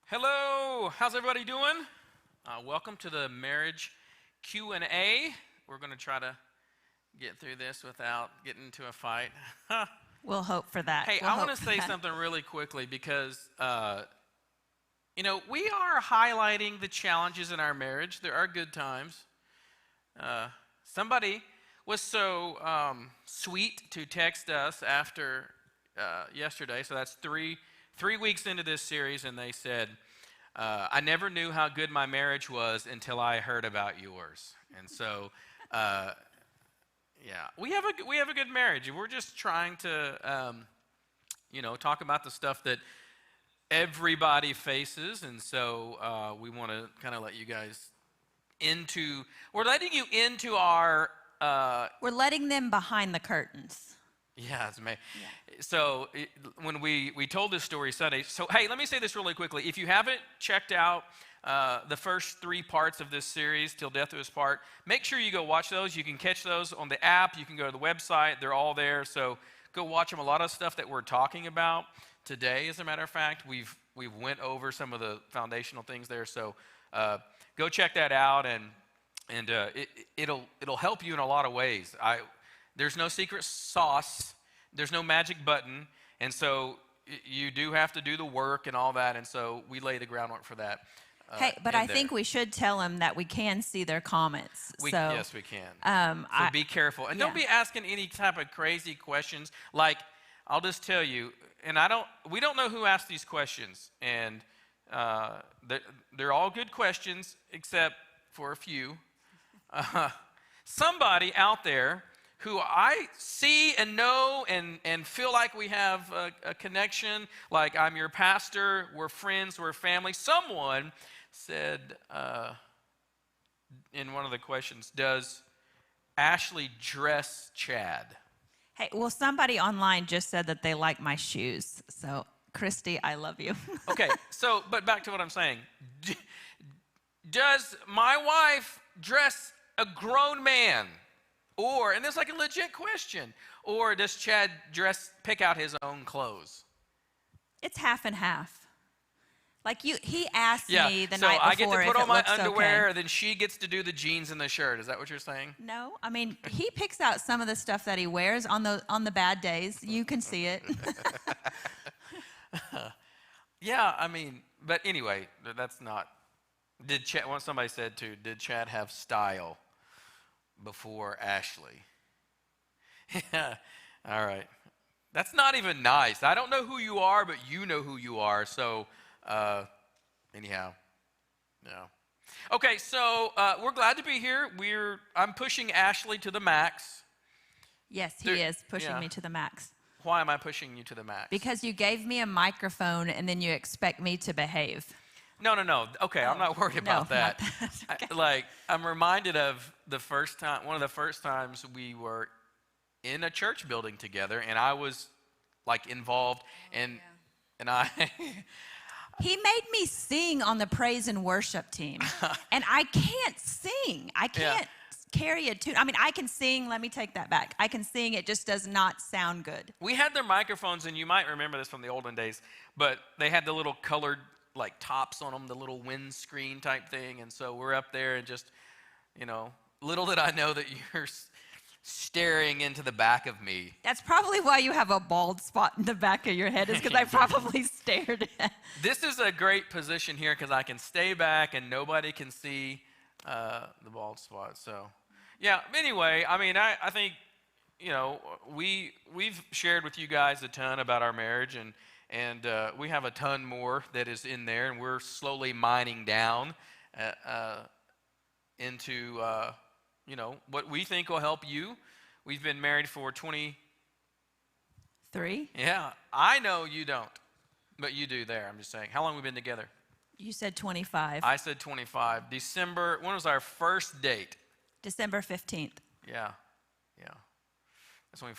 Hello, how's everybody doing? Welcome to the marriage Q&A. We're going to try to get through this without getting into a fight. We'll hope for that. Hey, I want to say something really quickly because, we are highlighting the challenges in our marriage. There are good times. Somebody was so sweet to text us after yesterday, so that's three weeks into this series, and they said, I never knew how good my marriage was until I heard about yours. And so, we have a good marriage, and we're just trying to, talk about the stuff that everybody faces. And so we want to kind of let you guys we're letting you into our... we're letting them behind the curtains. Yeah, it's amazing. Yeah. So when we told this story Sunday, so hey, let me say this really quickly. If you haven't checked out the first 3 parts of this series, Till Death Do Us Part, make sure you go watch those. You can catch those on the app. You can go to the website. They're all there. So go watch them. A lot of stuff that we're talking about today, as a matter of fact, we've went over some of the foundational things there. So go check that out, and it'll help you in a lot of ways. There's no secret sauce. There's no magic button. And so you do have to do the work and all that. And so we lay the groundwork for that. Hey, but I think we should tell them that we can see their comments. Yes, we can. So be careful. And don't be asking any type of crazy questions. Like, I'll just tell you, and we don't know who asked these questions. And they're all good questions, except for a few. Somebody out there who I see and know and feel like we have a connection, like I'm your pastor, we're friends, we're family. Someone said in one of the questions, does Ashley dress Chad? Hey, well, somebody online just said that they like my shoes. So, Christy, I love you. Okay, but back to what I'm saying. Does my wife dress a grown man? And it's like a legit question. Or does Chad pick out his own clothes? It's half and half. Like he asked me the night before. So I get to put on my underwear, okay. Then she gets to do the jeans and the shirt. Is that what you're saying? No, I mean he picks out some of the stuff that he wears on the bad days. You can see it. Yeah, I mean, but anyway, that's not. Somebody said did Chad have style before Ashley? Yeah, all right. That's not even nice. I don't know who you are, but you know who you are. So, anyhow, no. Okay, so we're glad to be here. I'm pushing Ashley to the max. Yes, he is pushing me to the max. Why am I pushing you to the max? Because you gave me a microphone and then you expect me to behave. No. Okay, I'm not worried about that. Okay. I'm reminded of one of the first times we were in a church building together, and I was involved, and I. He made me sing on the praise and worship team, and I can't sing. I can't carry a tune. I mean, I can sing. Let me take that back. I can sing. It just does not sound good. We had their microphones, and you might remember this from the olden days, but they had the little colored tops on them, the little windscreen type thing. And so we're up there and just, little did I know that you're staring into the back of me. That's probably why you have a bald spot in the back of your head, is because I probably stared. This is a great position here because I can stay back and nobody can see the bald spot. So, yeah, anyway, I mean, I think, we've shared with you guys a ton about our marriage, and we have a ton more that is in there, and we're slowly mining down into, what we think will help you. We've been married for 23. Yeah, I know you don't, but you do there. I'm just saying. How long have we been together? You said 25. I said 25. December, when was our first date? December 15th. Yeah. That's when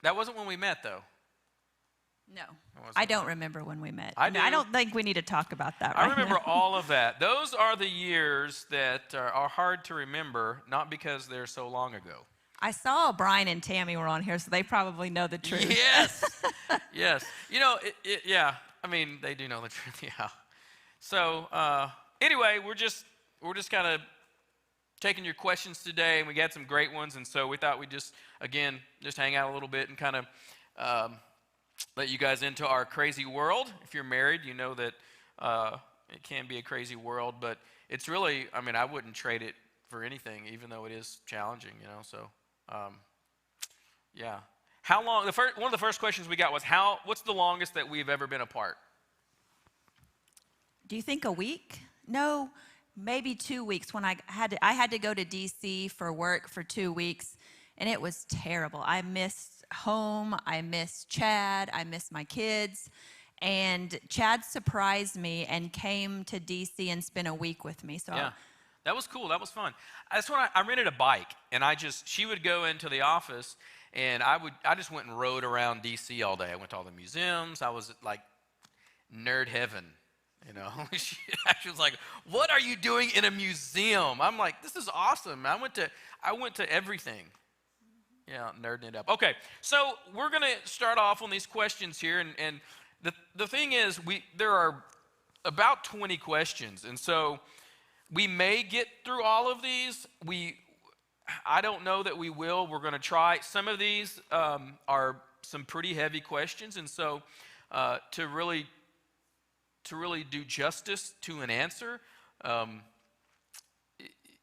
that wasn't when we met, though. No, I don't remember when we met. I don't think we need to talk about that right now. I remember all of that. Those are the years that are hard to remember, not because they're so long ago. I saw Brian and Tammy were on here, so they probably know the truth. Yes. Yes. You know, yeah. I mean, they do know the truth, yeah. So anyway, we're just kind of taking your questions today, and we got some great ones, and so we thought we'd just hang out a little bit and kind of let you guys into our crazy world. If you're married, you know that it can be a crazy world, but it's really, I mean, I wouldn't trade it for anything, even though it is challenging, you know. So, yeah. How long? One of the first questions we got was, what's the longest that we've ever been apart? Do you think a week? No, maybe 2 weeks. When I had to go to D.C. for work for 2 weeks, and it was terrible. I missed home. I missed Chad. I missed my kids. And Chad surprised me and came to D.C. and spent a week with me. So yeah, that was cool. That was fun. That's when I rented a bike, and she would go into the office, and I just went and rode around D.C. all day. I went to all the museums. I was like nerd heaven, you know. She was like, "What are you doing in a museum?" I'm like, "This is awesome." I went to everything. Yeah, nerding it up. Okay, so we're gonna start off on these questions here, and the thing is, there are about 20 questions, and so we may get through all of these. I don't know that we will. We're going to try. Some of these are some pretty heavy questions, and so to really do justice to an answer,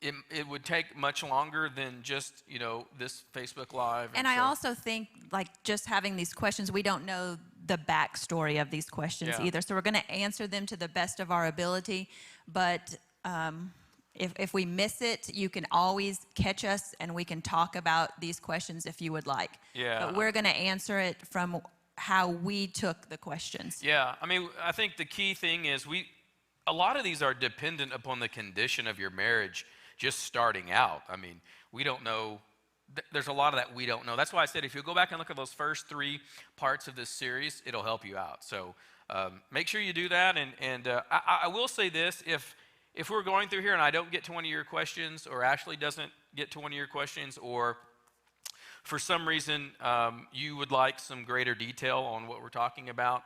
it would take much longer than just, you know, this Facebook Live. And I also think, like, just having these questions, we don't know the backstory of these questions either. So we're going to answer them to the best of our ability. But if we miss it, you can always catch us, and we can talk about these questions if you would like. Yeah. But we're going to answer it from how we took the questions. Yeah. I mean, I think the key thing is a lot of these are dependent upon the condition of your marriage just starting out. I mean, we don't know. There's a lot of that we don't know. That's why I said if you go back and look at those first 3 parts of this series, it'll help you out. So make sure you do that. And I will say this, if we're going through here and I don't get to one of your questions, or Ashley doesn't get to one of your questions, or for some reason you would like some greater detail on what we're talking about,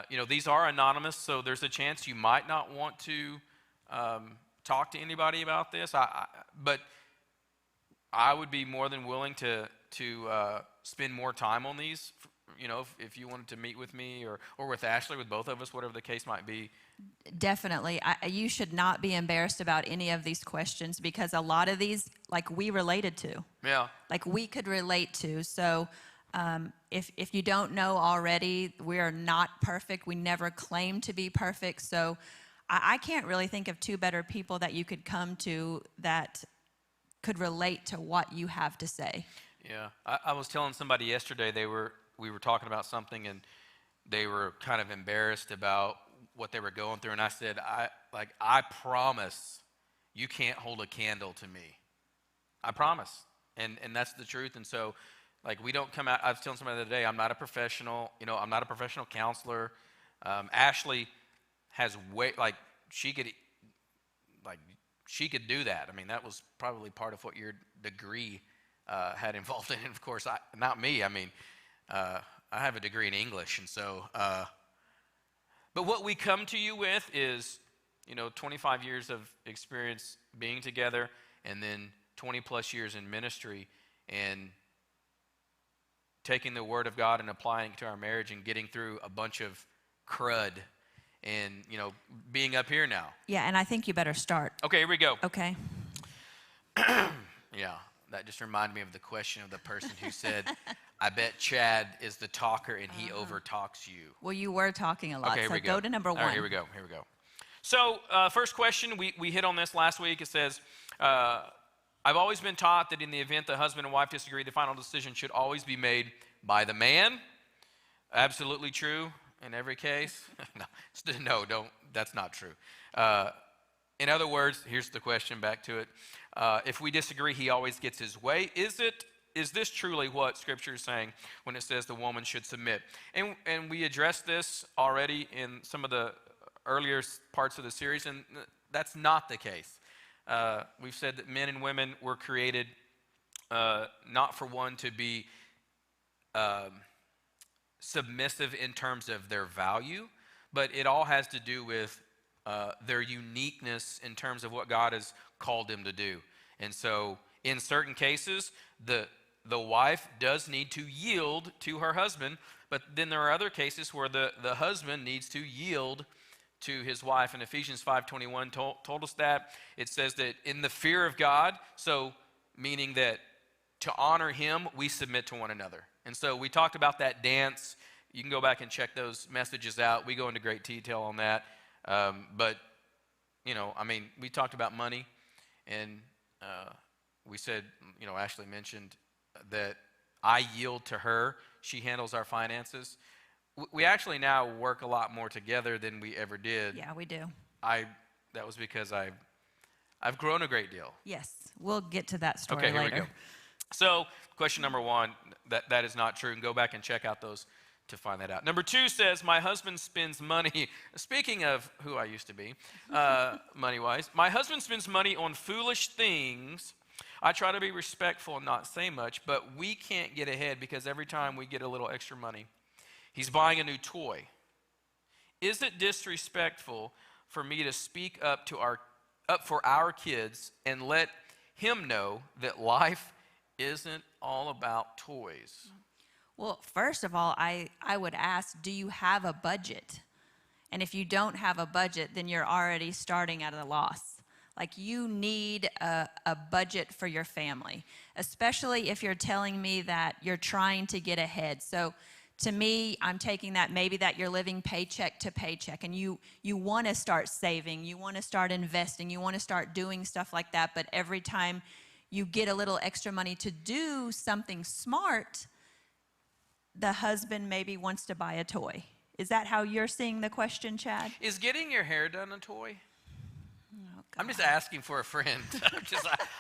you know, these are anonymous, so there's a chance you might not want to talk to anybody about this. But I would be more than willing to spend more time on these. You know, if you wanted to meet with me or with Ashley, with both of us, whatever the case might be. Definitely. You should not be embarrassed about any of these questions, because a lot of these, like, we related to. Yeah. Like, we could relate to. So if you don't know already, we are not perfect. We never claim to be perfect. So I can't really think of 2 better people that you could come to that could relate to what you have to say. Yeah. I was telling somebody yesterday, we were talking about something, and they were kind of embarrassed about what they were going through, and I said, I promise you can't hold a candle to me. I promise. And that's the truth. And so, like, we don't come out. I was telling somebody the other day, I'm not a professional, you know, I'm not a professional counselor. Ashley has she could do that. I mean, that was probably part of what your degree had involved in it. Of course, not me. I mean, I have a degree in English, and so, but what we come to you with is, you know, 25 years of experience being together, and then 20 plus years in ministry, and taking the Word of God and applying it to our marriage, and getting through a bunch of crud, and, you know, being up here now. Yeah, and I think you better start. Okay, here we go. Okay. Yeah, that just reminded me of the question of the person who said, I bet Chad is the talker and he overtalks you. Well, you were talking a lot, okay, so go to number 1. All right, here we go. So first question, we hit on this last week. It says, I've always been taught that in the event the husband and wife disagree, the final decision should always be made by the man. Absolutely true in every case. No, that's not true. In other words, here's the question, back to it. If we disagree, he always gets his way. Is this truly what Scripture is saying when it says the woman should submit? And we addressed this already in some of the earlier parts of the series, and that's not the case. We've said that men and women were created not for one to be submissive in terms of their value, but it all has to do with their uniqueness in terms of what God has called them to do. And so in certain cases, the wife does need to yield to her husband, but then there are other cases where the husband needs to yield to his wife. And Ephesians 5:21 told us that. It says that in the fear of God, so meaning that to honor him, we submit to one another. And so we talked about that dance. You can go back and check those messages out. We go into great detail on that. But, we talked about money, and we said, Ashley mentioned that I yield to her. She handles our finances. We actually now work a lot more together than we ever did. Yeah, we do. That was because I've grown a great deal. Yes, we'll get to that story later. Here we go. So, question number 1, that is not true. And go back and check out those to find that out. Number 2 says, my husband spends money. Speaking of who I used to be, money-wise, my husband spends money on foolish things. I try to be respectful and not say much, but we can't get ahead because every time we get a little extra money, he's buying a new toy. Is it disrespectful for me to speak up for our kids and let him know that life isn't all about toys? Well, first of all, I would ask, do you have a budget? And if you don't have a budget, then you're already starting at a loss. Like, you need a budget for your family, especially if you're telling me that you're trying to get ahead. So to me, I'm taking that maybe that you're living paycheck to paycheck, and you want to start saving, you want to start investing, you want to start doing stuff like that, but every time you get a little extra money to do something smart, the husband maybe wants to buy a toy. Is that how you're seeing the question, Chad? Is getting your hair done a toy? Oh, I'm just asking for a friend.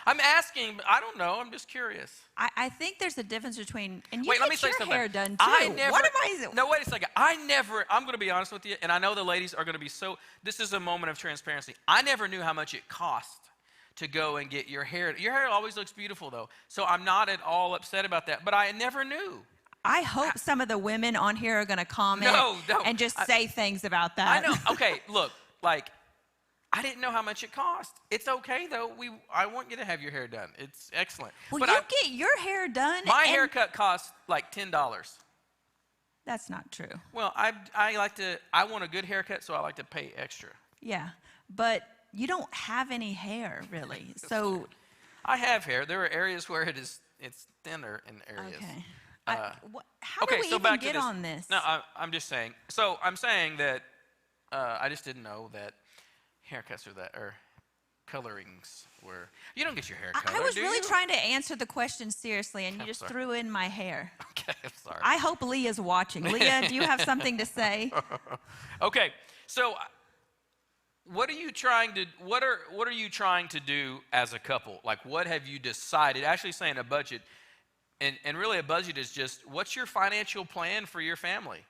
I'm asking, I don't know. I'm just curious. I think there's a difference between, and you Wait, let me get say your something. hair done too. No, wait a second. I'm going to be honest with you, and I know the ladies are going to be this is a moment of transparency. I never knew how much it cost to go and get your hair. Your hair always looks beautiful, though, so I'm not at all upset about that, but I never knew. I hope some of the women on here are going to comment and just say things about that. I know. Okay, look, I didn't know how much it cost. It's okay, though. I want you to have your hair done. It's excellent. Well, but you get your hair done. My haircut costs like $10. That's not true. Well, I want a good haircut, so I like to pay extra. Yeah, but you don't have any hair, really. So I have hair. There are areas where it's thinner in areas. Okay. How do we even get on this? No, I'm just saying. So I'm saying that I just didn't know that haircuts or colorings were. You don't get your hair colored, I was really trying to answer the question seriously, and you just threw in my hair. Okay, I'm sorry. I hope Leah's watching. Leah, do you have something to say? Okay, so what are you trying to do as a couple? Like, what have you decided? Actually, saying a budget. And really a budget is just, what's your financial plan for your family?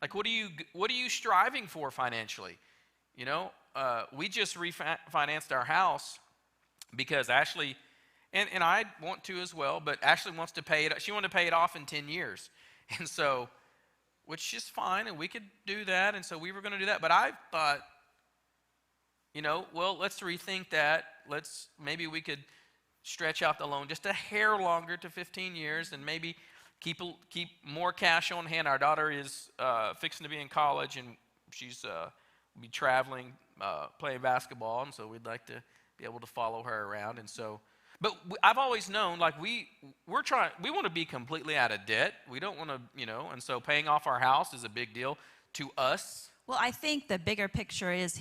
Like, what are you striving for financially? We just refinanced our house because Ashley, and I want to as well, but Ashley wants to pay it. She wanted to pay it off in 10 years. And so, which is fine, and we could do that. And so we were going to do that. But I thought, let's rethink that. Maybe we could stretch out the loan just a hair longer to 15 years and maybe keep more cash on hand. Our daughter is fixing to be in college, and she's be traveling, playing basketball, and so we'd like to be able to follow her around. And so, but I've always known, like, we want to be completely out of debt. We don't want to, and so paying off our house is a big deal to us. Well, I think the bigger picture is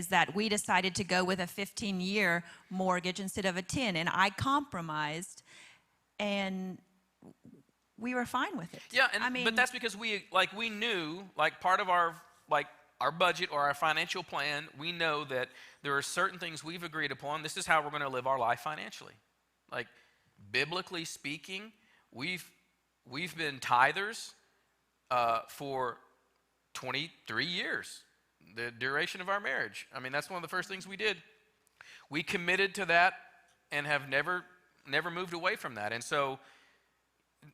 that we decided to go with a 15-year mortgage instead of a 10, and I compromised, and we were fine with it. Yeah, but that's because we knew, like, part of our budget or our financial plan, we know that there are certain things we've agreed upon. This is how we're going to live our life financially. Like, biblically speaking, we've been tithers for 23 years, the duration of our marriage. I mean, that's one of the first things we did. We committed to that and have never moved away from that. And so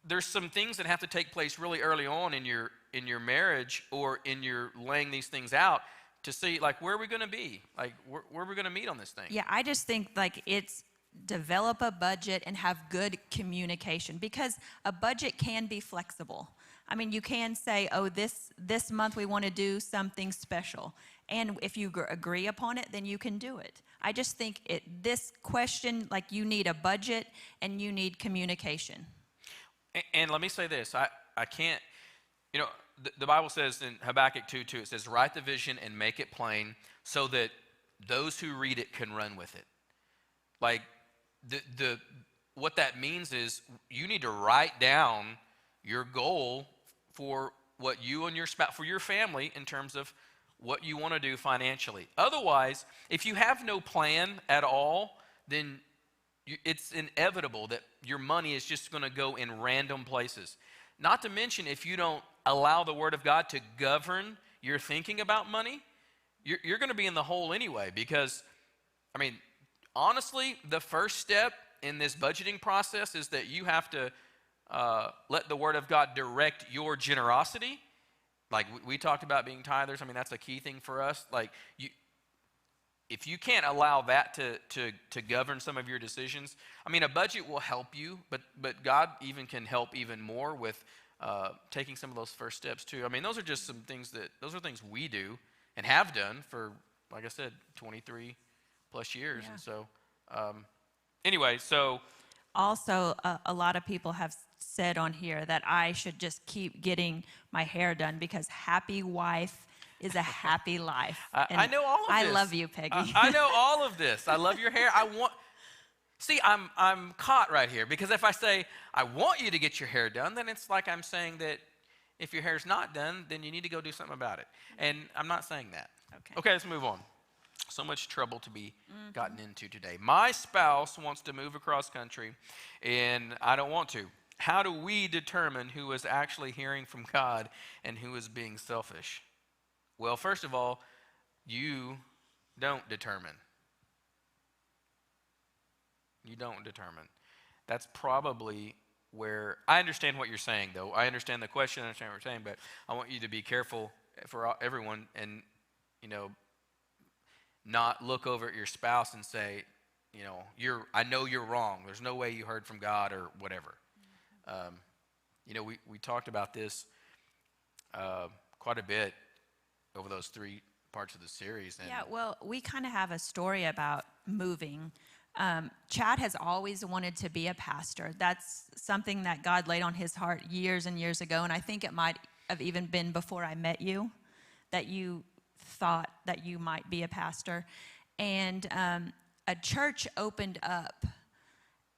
there's some things that have to take place really early on in your marriage or in your laying these things out to see like where are we going to be, like where are we going to meet on this thing. Yeah, I just think like it's develop a budget and have good communication, because a budget can be flexible. I mean, you can say, oh, this month we want to do something special. And if you agree upon it, then you can do it. I just think this question, like you need a budget and you need communication. And let me say this, I can't, the Bible says in Habakkuk 2:2, it says, write the vision and make it plain so that those who read it can run with it. Like what that means is you need to write down your goal for what you and your spouse, for your family, in terms of what you want to do financially. Otherwise, if you have no plan at all, then it's inevitable that your money is just going to go in random places. Not to mention, if you don't allow the Word of God to govern your thinking about money, you're going to be in the hole anyway. Because, I mean, honestly, the first step in this budgeting process is that you have to let the Word of God direct your generosity. Like we talked about being tithers. I mean, that's a key thing for us. Like if you can't allow that to govern some of your decisions, I mean, a budget will help you, but God even can help even more with taking some of those first steps too. I mean, those are just some things those are things we do and have done for, like I said, 23 plus years. Yeah. And so, anyway, so. Also, a lot of people have said on here that I should just keep getting my hair done because happy wife is a happy life. I know all of this. I love you, Peggy. I know all of this. I love your hair. See, I'm caught right here, because if I say I want you to get your hair done, then it's like I'm saying that if your hair's not done, then you need to go do something about it. And I'm not saying that. Okay, let's move on. So much trouble to be gotten into today. My spouse wants to move across country, and I don't want to. How do we determine who is actually hearing from God and who is being selfish? Well, first of all, you don't determine. You don't determine. That's probably where, I understand what you're saying, though. I understand the question, I understand what you're saying, but I want you to be careful for everyone and, not look over at your spouse and say, I know you're wrong. There's no way you heard from God or whatever. We talked about this quite a bit over those 3 parts of the series. And yeah, well, we kind of have a story about moving. Chad has always wanted to be a pastor. That's something that God laid on his heart years and years ago, and I think it might have even been before I met you, that you thought that you might be a pastor. And a church opened up,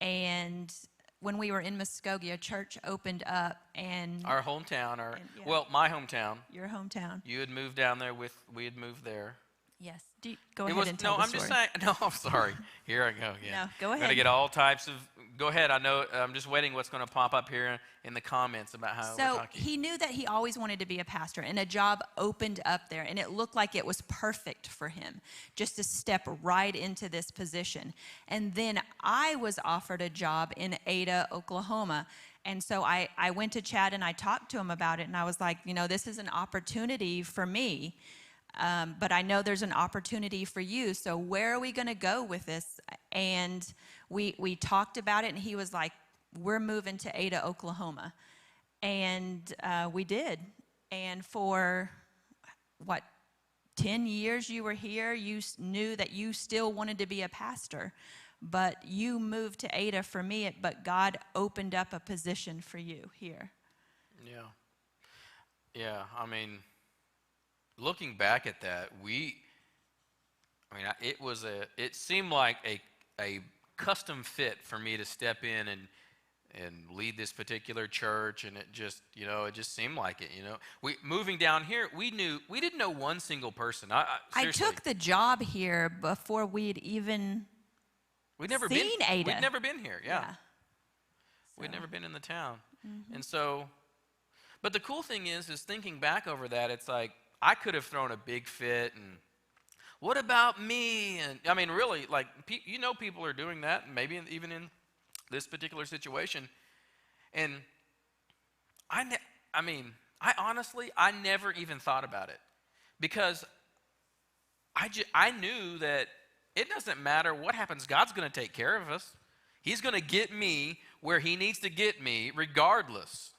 and when we were in Muskogee, a church opened up, and our hometown, well, my hometown. Your hometown. You had moved down there we had moved there. Yes. Go ahead and tell the story. Just saying. No, I'm sorry. Here I go again. No, go ahead. I'm going to get all types of. Go ahead. I know. I'm just waiting. What's going to pop up here in the comments about how we're talking. So he knew that he always wanted to be a pastor, and a job opened up there, and it looked like it was perfect for him, just to step right into this position. And then I was offered a job in Ada, Oklahoma. And so I went to Chad and I talked to him about it, and I was like, this is an opportunity for me. But I know there's an opportunity for you. So where are we going to go with this? And we talked about it, and he was like, we're moving to Ada, Oklahoma. And we did. And for, 10 years you were here, you knew that you still wanted to be a pastor. But you moved to Ada for me, but God opened up a position for you here. Yeah. Yeah, I mean, looking back at that, it seemed like a custom fit for me to step in and lead this particular church, and it just seemed like it. We moving down here, we didn't know one single person. I took the job here before we'd even seen Ada. We'd never been here. Yeah. So. We'd never been in the town, and so. But the cool thing is thinking back over that, it's like I could have thrown a big fit and what about me? And I mean, really, like, people are doing that, maybe even in this particular situation. And I honestly, I never even thought about it, because I knew that it doesn't matter what happens. God's going to take care of us. He's going to get me where he needs to get me regardless.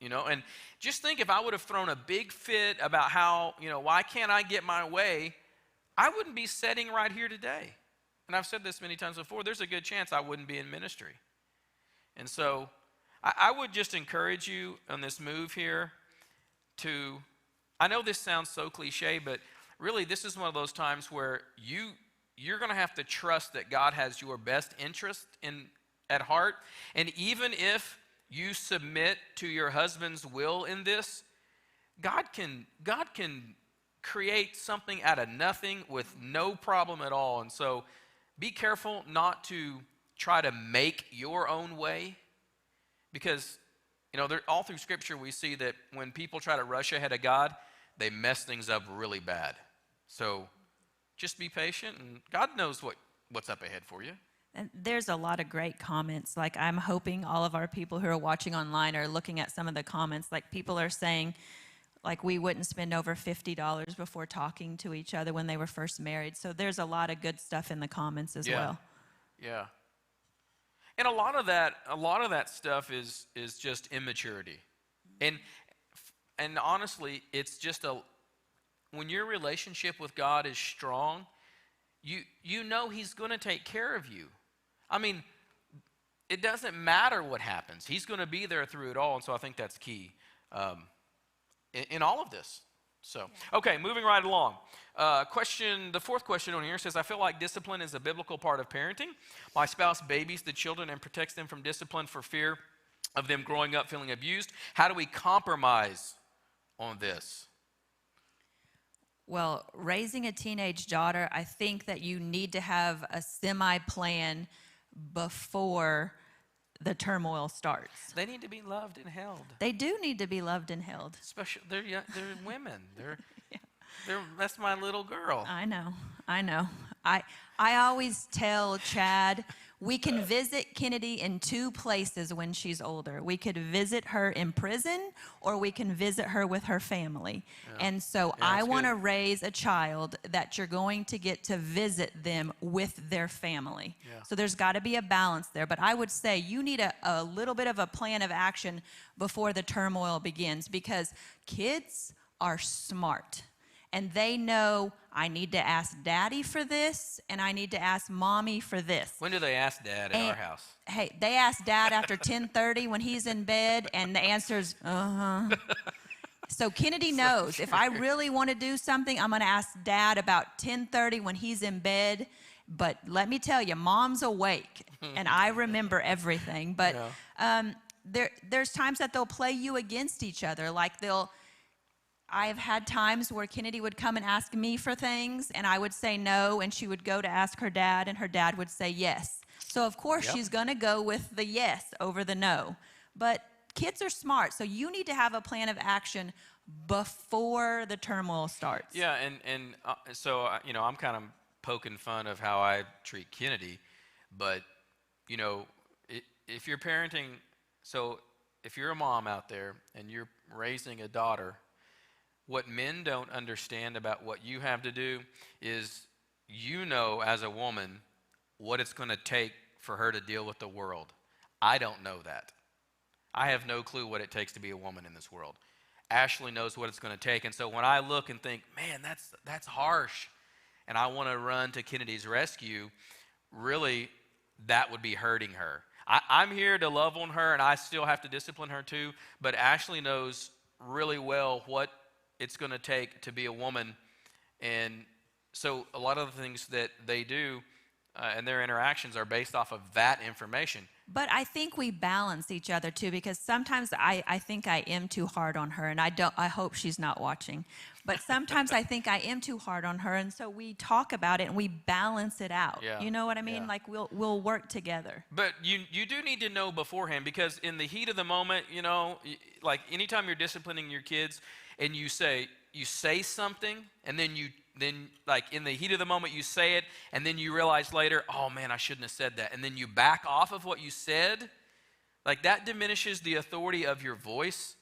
And just think, if I would have thrown a big fit about how, why can't I get my way, I wouldn't be sitting right here today. And I've said this many times before, there's a good chance I wouldn't be in ministry. And so I would just encourage you on this move here I know this sounds so cliche, but really this is one of those times where you're going to have to trust that God has your best interest at heart. And even if you submit to your husband's will in this, God can create something out of nothing with no problem at all. And so be careful not to try to make your own way, because all through Scripture we see that when people try to rush ahead of God, they mess things up really bad. So just be patient, and God knows what's up ahead for you. And there's a lot of great comments. Like, I'm hoping all of our people who are watching online are looking at some of the comments. Like, people are saying, like, we wouldn't spend over $50 before talking to each other when they were first married. So there's a lot of good stuff in the comments as well. Yeah. And a lot of that stuff is just immaturity. And honestly, it's just when your relationship with God is strong, you know he's going to take care of you. I mean, it doesn't matter what happens. He's going to be there through it all. And so I think that's key in all of this. So, okay, moving right along. The fourth question on here says, I feel like discipline is a biblical part of parenting. My spouse babies the children and protects them from discipline for fear of them growing up feeling abused. How do we compromise on this? Well, raising a teenage daughter, I think that you need to have a semi-plan before the turmoil starts. They need to be loved and held. They do need to be loved and held. Especially, they're women. That's my little girl. I know. I always tell Chad, we can visit Kennedy in two places when she's older. We could visit her in prison, or we can visit her with her family. Yeah. And so I want to raise a child that you're going to get to visit them with their family. Yeah. So there's got to be a balance there. But I would say you need a little bit of a plan of action before the turmoil begins, because kids are smart. And they know, I need to ask Daddy for this, and I need to ask Mommy for this. When do they ask Dad at our house? Hey, they ask Dad after 10:30 when he's in bed, and the answer's, So Kennedy knows, if I really want to do something, I'm going to ask Dad about 10:30 when he's in bed. But let me tell you, Mom's awake, and I remember everything. But there's times that they'll play you against each other. Like I have had times where Kennedy would come and ask me for things, and I would say no, and she would go to ask her dad, and her dad would say yes. So, of course, she's going to go with the yes over the no. But kids are smart, so you need to have a plan of action before the turmoil starts. Yeah, so, I'm kind of poking fun of how I treat Kennedy, but, if you're parenting, so if you're a mom out there and you're raising a daughter, what men don't understand about what you have to do is, as a woman, what it's going to take for her to deal with the world. I don't know that. I have no clue what it takes to be a woman in this world. Ashley knows what it's going to take. And so when I look and think, man, that's harsh, and I want to run to Kennedy's rescue, really, that would be hurting her. I'm here to love on her, and I still have to discipline her too, but Ashley knows really well what it's going to take to be a woman. And so a lot of the things that they do and their interactions are based off of that information. But I think we balance each other too, because sometimes I think I am too hard on her, and I hope she's not watching. But sometimes I think I am too hard on her, and so we talk about it and we balance it out. Yeah. You know what I mean? Yeah. Like we'll work together. But you do need to know beforehand, because in the heat of the moment, like anytime you're disciplining your kids and you say something, and then like in the heat of the moment you say it, and then you realize later, oh man, I shouldn't have said that, and then you back off of what you said, like that diminishes the authority of your voice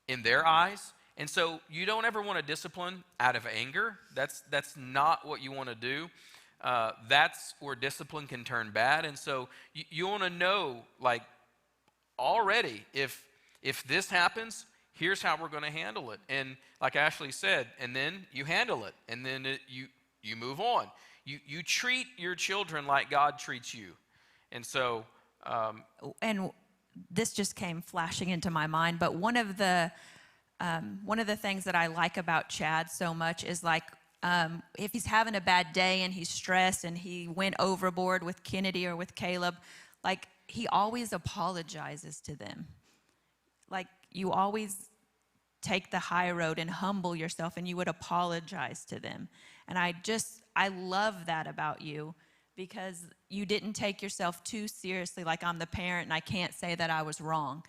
in their eyes, And so you don't ever want to discipline out of anger. That's not what you want to do. That's where discipline can turn bad. And so you want to know, like, already, if this happens, here's how we're going to handle it. And like Ashley said, and then you handle it, and then you move on. You treat your children like God treats you. And so... and this just came flashing into my mind, but one of the things that I like about Chad so much is, like, if he's having a bad day and he's stressed and he went overboard with Kennedy or with Caleb, like, he always apologizes to them. Like, you always take the high road and humble yourself, and you would apologize to them. And I love that about you, because you didn't take yourself too seriously, like, I'm the parent and I can't say that I was wrong.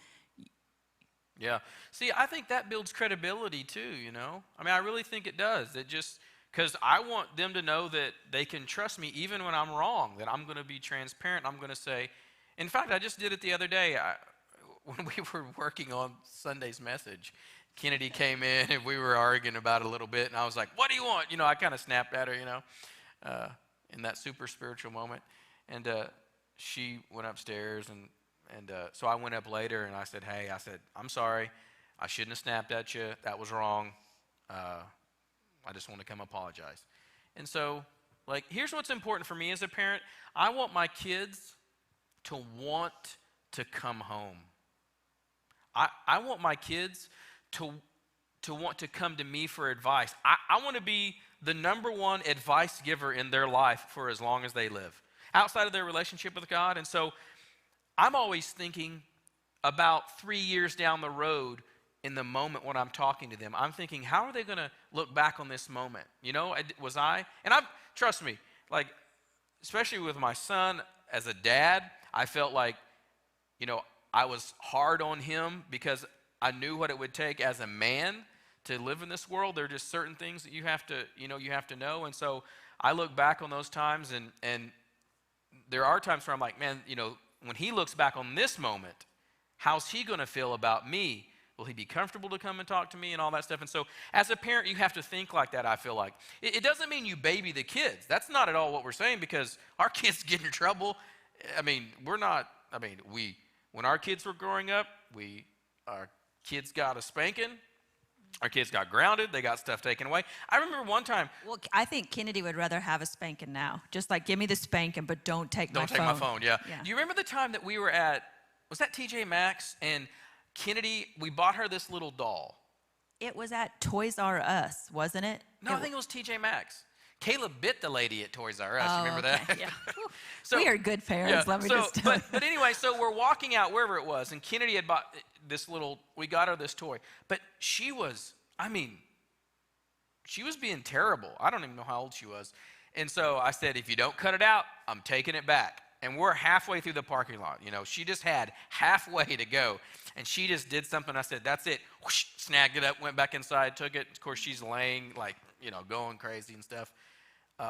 Yeah. See, I think that builds credibility too, you know? I mean, I really think it does. It just, because I want them to know that they can trust me even when I'm wrong, that I'm going to be transparent. I'm going to say, in fact, I just did it the other day. When we were working on Sunday's message, Kennedy came in and we were arguing about it a little bit, and I was like, what do you want? You know, I kind of snapped at her, you know, in that super spiritual moment. And she went upstairs, and so I went up later, and I said, hey, I'm sorry. I shouldn't have snapped at you. That was wrong. I just want to come apologize. And so, like, here's what's important for me as a parent. I want my kids to want to come home. I want my kids to want to come to me for advice. I want to be the number one advice giver in their life for as long as they live, outside of their relationship with God. And so I'm always thinking about 3 years down the road in the moment when I'm talking to them. I'm thinking, how are they going to look back on this moment? You know, trust me, like, especially with my son as a dad, I felt like, you know, I was hard on him because I knew what it would take as a man to live in this world. There are just certain things that you have to know. And so I look back on those times, and there are times where I'm like, man, you know, when he looks back on this moment, how's he going to feel about me? Will he be comfortable to come and talk to me and all that stuff? And so as a parent, you have to think like that, I feel like. It doesn't mean you baby the kids. That's not at all what we're saying, because our kids get in trouble. I mean, when our kids were growing up, our kids got a spanking. Our kids got grounded. They got stuff taken away. I remember one time. Well, I think Kennedy would rather have a spanking now. Just like, give me the spanking, but don't take my phone. Don't take my phone, yeah. Do you remember the time that we were was that TJ Maxx, and Kennedy, we bought her this little doll? It was at Toys R Us, wasn't it? No, I think it was TJ Maxx. Caleb bit the lady at Toys R Us. You remember okay. that? Yeah. So, we are good parents, let me just tell you. But anyway, so we're walking out wherever it was, and Kennedy had bought we got her this toy. But she was being terrible. I don't even know how old she was. And so I said, if you don't cut it out, I'm taking it back. And we're halfway through the parking lot. You know, she just had halfway to go. And she just did something. I said, that's it. Whoosh, snagged it up, went back inside, took it. Of course, she's laying, like, you know, going crazy and stuff.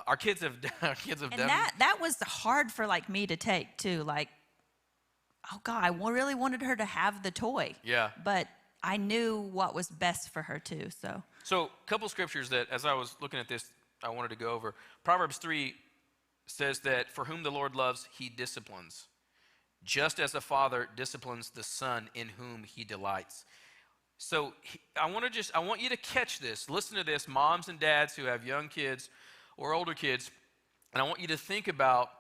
Our kids have done that was hard for, like, me to take too. Like, oh God, I really wanted her to have the toy. Yeah. But I knew what was best for her too. So a couple scriptures that, as I was looking at this, I wanted to go over. Proverbs 3 says that for whom the Lord loves, he disciplines, just as a father disciplines the son in whom he delights. So I want you to catch this. Listen to this, moms and dads who have young kids or older kids, and I want you to think about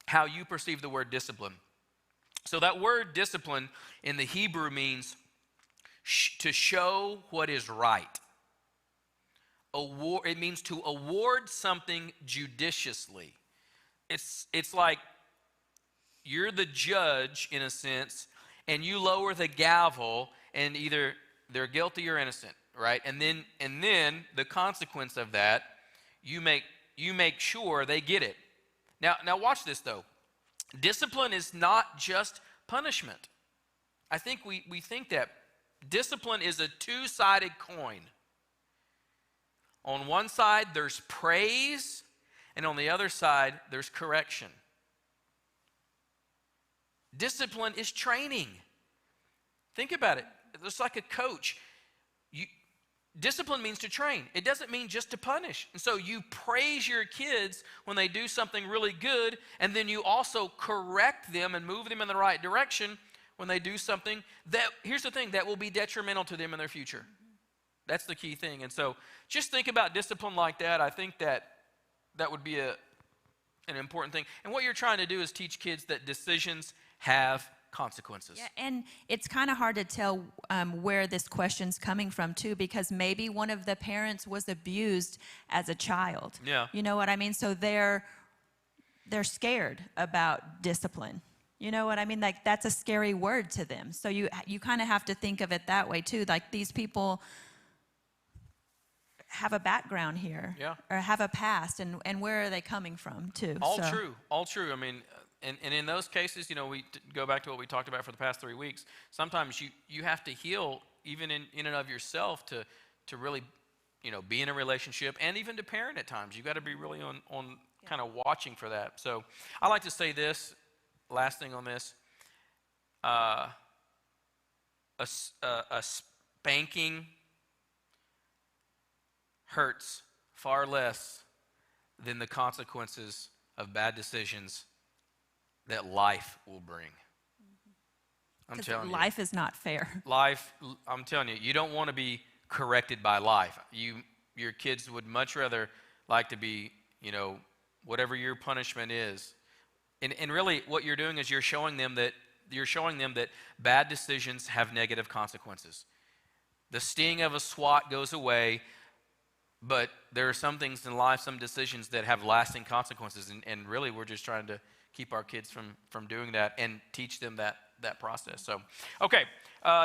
how you perceive the word discipline. So that word discipline in the Hebrew means to show what is right. It means to award something judiciously. It's like you're the judge in a sense, and you lower the gavel, and either they're guilty or innocent, right? And then the consequence of that, you make sure they get it. Now watch this though. Discipline is not just punishment. I think we think that discipline is a two-sided coin. On one side, there's praise, and on the other side, there's correction. Discipline is training. Think about it. It's like a coach. discipline means to train. It doesn't mean just to punish. And so you praise your kids when they do something really good, and then you also correct them and move them in the right direction when they do something that, here's the thing, that will be detrimental to them in their future. That's the key thing. And so just think about discipline like that. I think that would be an important thing. And what you're trying to do is teach kids that decisions have consequences. Yeah, and it's kind of hard to tell where this question's coming from too, because maybe one of the parents was abused as a child. Yeah. You know what I mean? So they're scared about discipline. You know what I mean? Like, that's a scary word to them. So you kind of have to think of it that way too. Like, these people have a background here, yeah, or have a past, and where are they coming from too? All true. I mean, and in those cases, you know, we go back to what we talked about for the past 3 weeks. Sometimes you have to heal even in and of yourself to really, you know, be in a relationship, and even to parent at times. You got to be really on kind of watching for that. So I like to say this. Last thing on this, a spanking hurts far less than the consequences of bad decisions that life will bring. I'm telling you. Life is not fair. Life, I'm telling you, you don't want to be corrected by life. Your kids would much rather like to be, you know, whatever your punishment is. And really what you're doing is you're showing them that bad decisions have negative consequences. The sting of a swat goes away, but there are some things in life, some decisions that have lasting consequences. And really we're just trying to keep our kids from doing that and teach them that process. So, okay,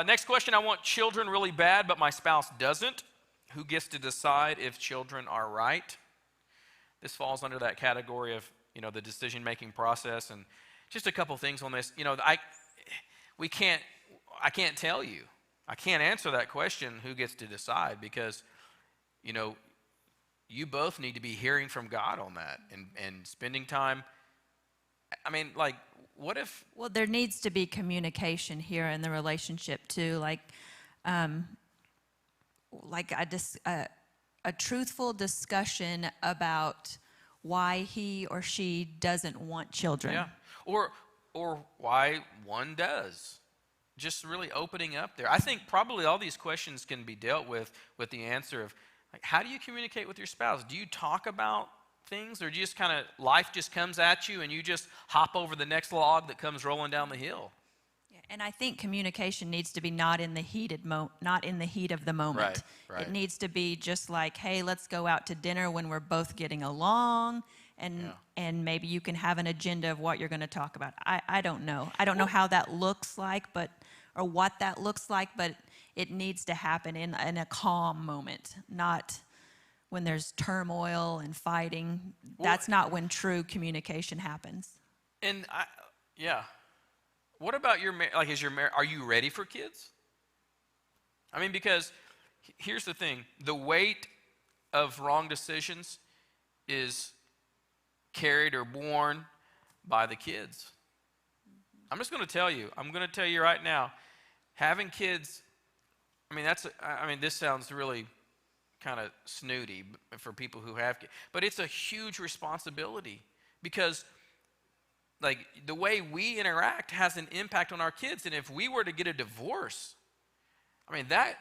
next question. I want children really bad, but my spouse doesn't. Who gets to decide if children are right? This falls under that category of, you know, the decision-making process. And just a couple things on this. You know, I can't tell you. I can't answer that question, who gets to decide, because, you know, you both need to be hearing from God on that and spending time. I mean, like, what if... Well, there needs to be communication here in the relationship too, like a truthful discussion about why he or she doesn't want children. Yeah, or why one does. Just really opening up there. I think probably all these questions can be dealt with the answer of, like, how do you communicate with your spouse? Do you talk about things, or do you just kind of, life just comes at you and you just hop over the next log that comes rolling down the hill? Yeah, and I think communication needs to be not in the heat of the moment. Right. It needs to be just like, hey, let's go out to dinner when we're both getting along, and maybe you can have an agenda of what you're going to talk about. I don't know. I don't know how that looks like, or what that looks like, but it needs to happen in a calm moment, not when there's turmoil and fighting. That's not when true communication happens. And what about are you ready for kids? I mean, because here's the thing, the weight of wrong decisions is carried or borne by the kids. I'm just going to tell you right now, having kids, this sounds really kind of snooty for people who have kids, but it's a huge responsibility, because like the way we interact has an impact on our kids. And if we were to get a divorce, I mean, that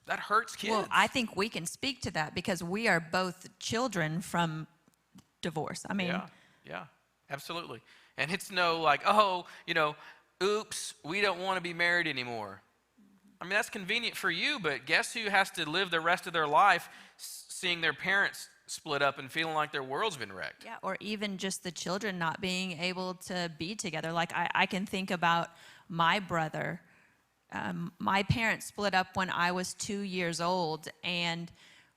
hurts kids. Well, I think we can speak to that because we are both children from divorce. I mean, yeah, absolutely. And it's no like, oh, you know, oops, we don't want to be married anymore. I mean, that's convenient for you, but guess who has to live the rest of their life seeing their parents split up and feeling like their world's been wrecked? Yeah, or even just the children not being able to be together. Like, I can think about my brother. My parents split up when I was 2 years old, and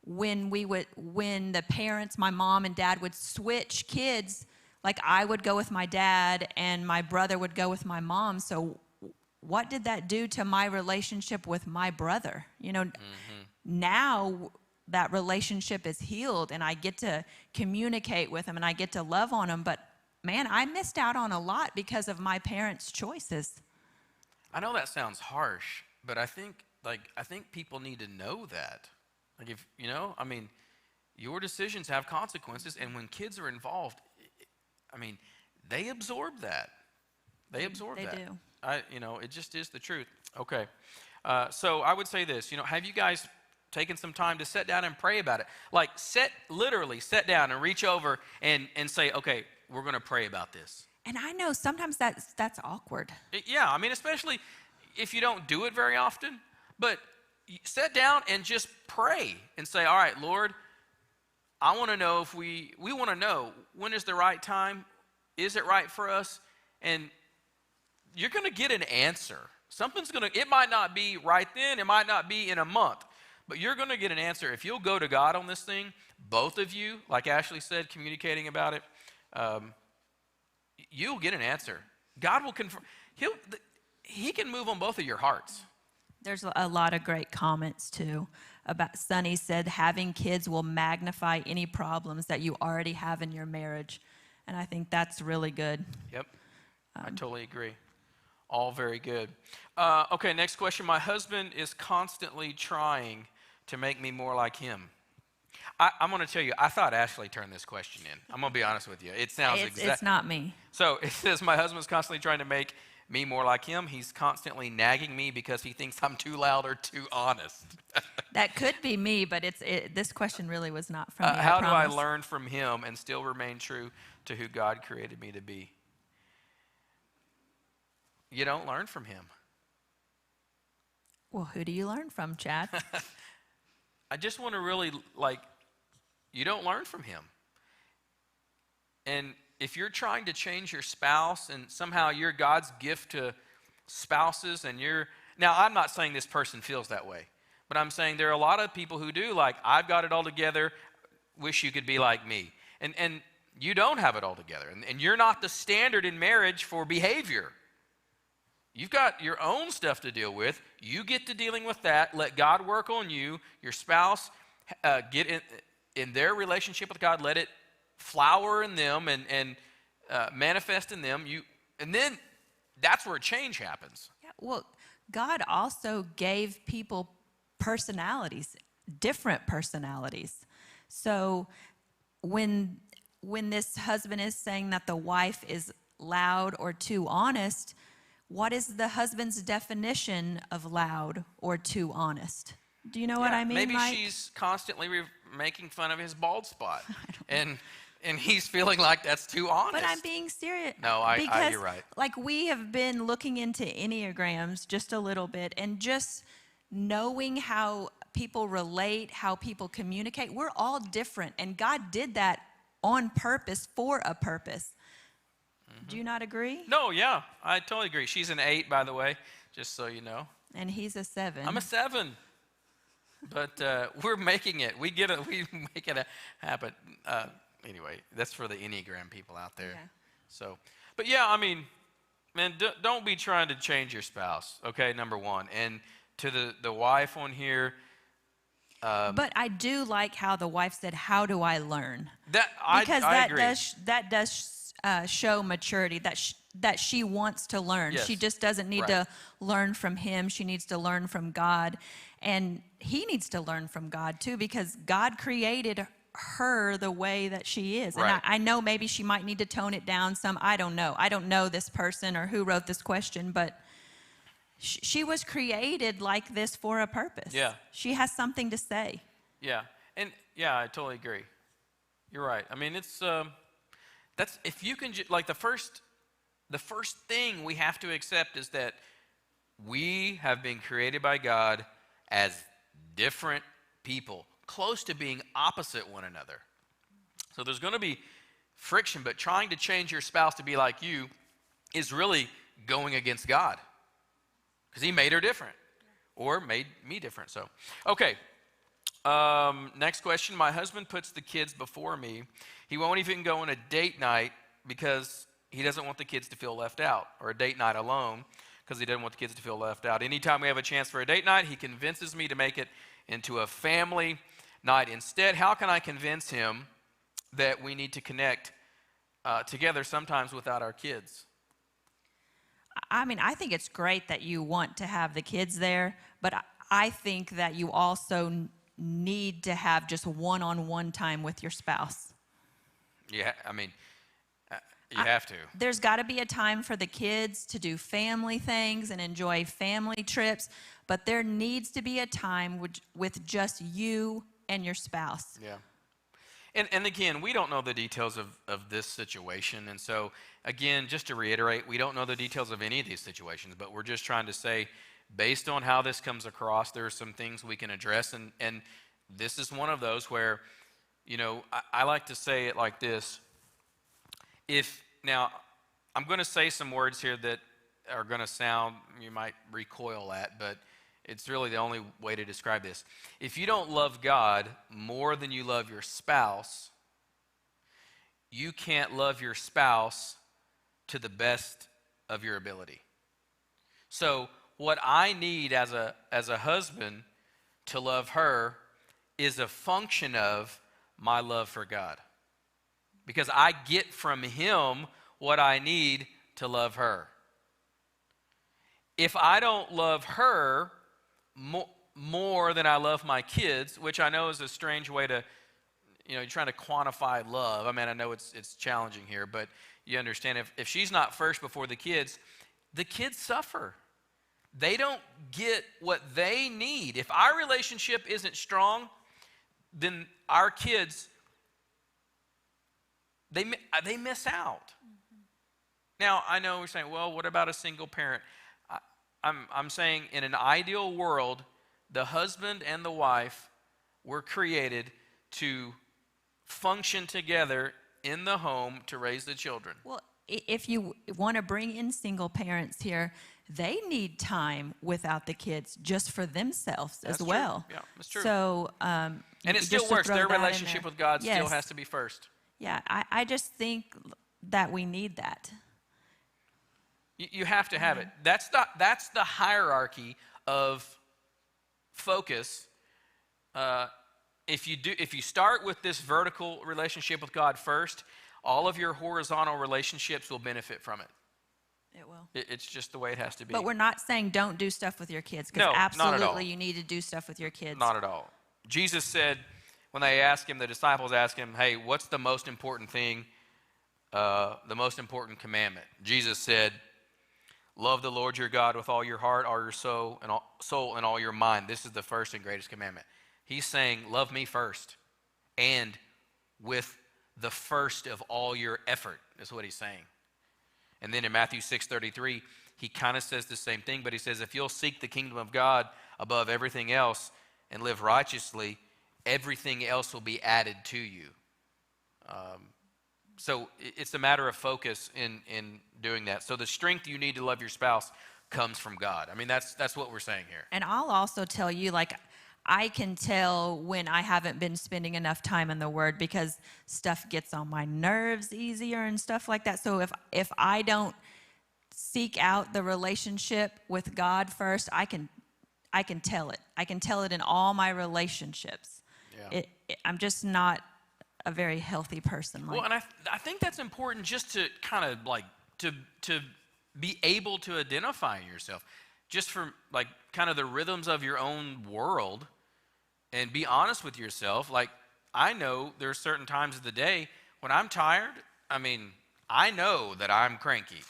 when the parents, my mom and dad, would switch kids, like I would go with my dad and my brother would go with my mom. So what did that do to my relationship with my brother? You know, now that relationship is healed and I get to communicate with him and I get to love on him. But man, I missed out on a lot because of my parents' choices. I know that sounds harsh, but I think I think people need to know that. Like, if, I mean, your decisions have consequences, and when kids are involved, I mean, they absorb that. They absorb that. They do. It just is the truth. Okay. So I would say this, have you guys taken some time to sit down and pray about it? Like, literally sit down and reach over and say, okay, we're going to pray about this. And I know sometimes that's awkward. Yeah, I mean, especially if you don't do it very often, but sit down and just pray and say, all right, Lord, I want to know if we want to know when is the right time. Is it right for us? And you're going to get an answer. It might not be right then, it might not be in a month, but you're going to get an answer. If you'll go to God on this thing, both of you, like Ashley said, communicating about it, you'll get an answer. God will confirm. He can move on both of your hearts. There's a lot of great comments too about Sonny said having kids will magnify any problems that you already have in your marriage. And I think that's really good. Yep, I totally agree. All very good. Okay, next question. My husband is constantly trying to make me more like him. I'm going to tell you, I thought Ashley turned this question in. I'm going to be honest with you. It sounds It's not me. So it says, my husband's constantly trying to make me more like him. He's constantly nagging me because he thinks I'm too loud or too honest. That could be me, but this question really was not from me. How do I learn from him and still remain true to who God created me to be? You don't learn from him. Well, who do you learn from, Chad? I just want to really, you don't learn from him. And if you're trying to change your spouse and somehow you're God's gift to spouses now I'm not saying this person feels that way, but I'm saying there are a lot of people who do, I've got it all together, wish you could be like me. And you don't have it all together. And you're not the standard in marriage for behavior. You've got your own stuff to deal with. You get to dealing with that. Let God work on you. Your spouse, get in their relationship with God. Let it flower in them and manifest in them. And then that's where change happens. Yeah, well, God also gave people personalities, different personalities. So when this husband is saying that the wife is loud or too honest, what is the husband's definition of loud or too honest? Do you know what I mean, maybe Mike? She's constantly making fun of his bald spot. And he's feeling like that's too honest. But I'm being serious. No, you're right. We have been looking into Enneagrams just a little bit and just knowing how people relate, how people communicate. We're all different, and God did that on purpose for a purpose. Do you not agree? No, yeah, I totally agree. She's an 8, by the way, just so you know. And he's a 7. I'm a 7. But we're making it. We make it happen. Anyway, that's for the Enneagram people out there. Yeah. So, but yeah, I mean, man, don't be trying to change your spouse, okay, number one. And to the wife on here. But I do like how the wife said, how do I learn? Because I agree. That does show maturity, that she wants to learn. Yes. She just doesn't need to learn from him. She needs to learn from God. And he needs to learn from God too, because God created her the way that she is. Right. And I know maybe she might need to tone it down some. I don't know. I don't know this person or who wrote this question, but she was created like this for a purpose. Yeah. She has something to say. Yeah. And yeah, I totally agree. You're right. I mean, it's that's if you can the first thing we have to accept is that we have been created by God as different people, close to being opposite one another. So there's going to be friction, but trying to change your spouse to be like you is really going against God, because he made her different or made me different. So, okay. Next question. My husband puts the kids before me. He won't even go on a date night because he doesn't want the kids to feel left out, or a date night alone because he doesn't want the kids to feel left out. Anytime we have a chance for a date night, he convinces me to make it into a family night instead. How can I convince him that we need to connect together sometimes without our kids? I mean, I think it's great that you want to have the kids there, but I think that you also need to have just one-on-one time with your spouse. Yeah, I mean, you have to. There's got to be a time for the kids to do family things and enjoy family trips, but there needs to be a time with just you and your spouse. Yeah. And again, we don't know the details of this situation. And so, again, just to reiterate, we don't know the details of any of these situations, but we're just trying to say, based on how this comes across, there are some things we can address. And this is one of those where, you know, I like to say it like this. Now, I'm going to say some words here that are going to sound, you might recoil at, but it's really the only way to describe this. If you don't love God more than you love your spouse, you can't love your spouse to the best of your ability. So what I need as a husband to love her is a function of my love for God. Because I get from him what I need to love her. If I don't love her more than I love my kids, which I know is a strange way to, you know, you're trying to quantify love. I mean, I know it's challenging here, but you understand if she's not first before the kids suffer. They don't get what they need. If our relationship isn't strong, then our kids, they miss out. Mm-hmm. Now, I know we're saying, well, what about a single parent? I'm saying in an ideal world, the husband and the wife were created to function together in the home to raise the children. Well, if you want to bring in single parents here, they need time without the kids just for themselves as well. Yeah, that's true. So, and it still works. Their relationship with God yes. still has to be first. Yeah, I just think that we need that. You have to have it. That's the hierarchy of focus. If you start with this vertical relationship with God first, all of your horizontal relationships will benefit from it. It will. It's just the way it has to be. But we're not saying don't do stuff with your kids, because no, absolutely not at all. You need to do stuff with your kids. Not at all. Jesus said, when they asked him, the disciples asked him, hey, what's the most important thing, the most important commandment? Jesus said, love the Lord your God with all your heart, all your soul, and all your mind. This is the first and greatest commandment. He's saying, love me first, and with the first of all your effort, is what he's saying. And then in Matthew 6:33, he kind of says the same thing, but he says, if you'll seek the kingdom of God above everything else and live righteously, everything else will be added to you. So it's a matter of focus in doing that. So the strength you need to love your spouse comes from God. I mean, that's what we're saying here. And I'll also tell you, like, I can tell when I haven't been spending enough time in the Word, because stuff gets on my nerves easier and stuff like that. So if I don't seek out the relationship with God first, I can tell it. I can tell it in all my relationships. Yeah. I'm just not a very healthy person. Well, and I think that's important, just to kind of like to be able to identify yourself, just from like kind of the rhythms of your own world, and be honest with yourself. Like, I know there are certain times of the day when I'm tired. I mean, I know that I'm cranky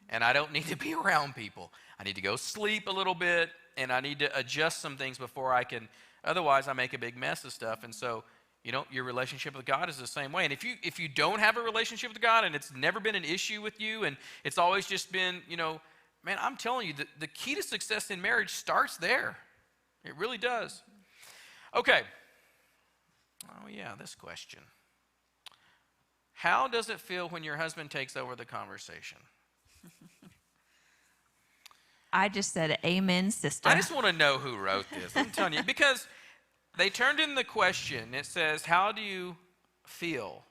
and I don't need to be around people. I need to go sleep a little bit, and I need to adjust some things before I can. Otherwise, I make a big mess of stuff. And so, you know, your relationship with God is the same way. And if you don't have a relationship with God, and it's never been an issue with you, and it's always just been, you know, man, I'm telling you, the key to success in marriage starts there. It really does. Okay. Oh, yeah, this question. How does it feel when your husband takes over the conversation? I just said amen, sister. I just want to know who wrote this. I'm telling you, because they turned in the question. It says, how do you feel?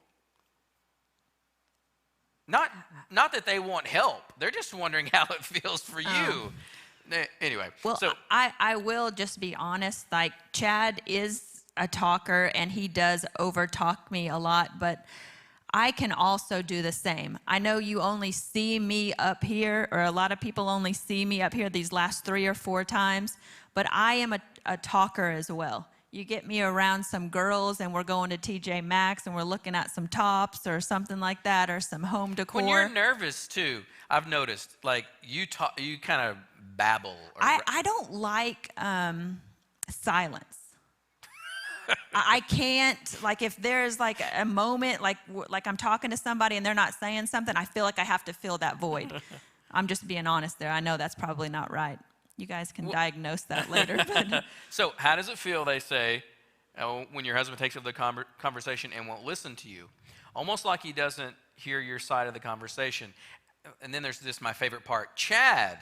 Not that they want help. They're just wondering how it feels for you. Anyway. Well, so I will just be honest. Like, Chad is a talker, and he does over-talk me a lot, but I can also do the same. I know you only see me up here, or a lot of people only see me up here these last 3 or 4 times, but I am a talker as well. You get me around some girls and we're going to TJ Maxx and we're looking at some tops or something like that, or some home decor. When you're nervous too, I've noticed, like you kind of babble. I don't like silence. I can't, like, if there's like a moment, like I'm talking to somebody and they're not saying something, I feel like I have to fill that void. I'm just being honest there. I know that's probably not right. You guys can diagnose that later. But. So how does it feel, they say, when your husband takes over the conversation and won't listen to you? Almost like he doesn't hear your side of the conversation. And then there's this, my favorite part. Chad,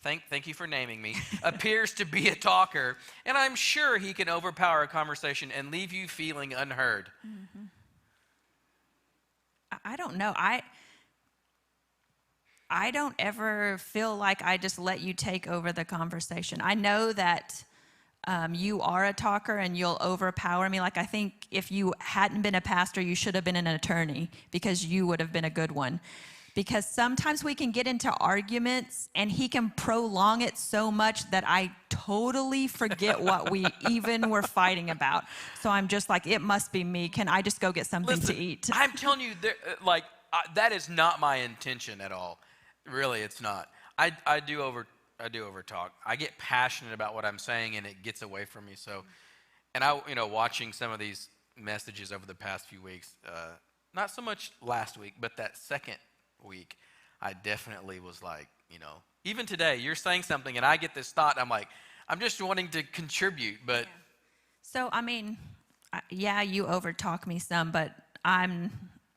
thank you for naming me, appears to be a talker, and I'm sure he can overpower a conversation and leave you feeling unheard. Mm-hmm. I don't know. I don't ever feel like I just let you take over the conversation. I know that you are a talker and you'll overpower me. Like, I think if you hadn't been a pastor, you should have been an attorney, because you would have been a good one. Because sometimes we can get into arguments and he can prolong it so much that I totally forget what we even were fighting about. So I'm just like, it must be me. Can I just go get something to eat? I'm telling you, that is not my intention at all. Really, it's not. I do over talk. I get passionate about what I'm saying, and it gets away from me. So, and watching some of these messages over the past few weeks, not so much last week, but that second week, I definitely was like, even today, you're saying something, and I get this thought. I'm like, I'm just wanting to contribute, but. Yeah. So I mean, yeah, you overtalk me some, but I'm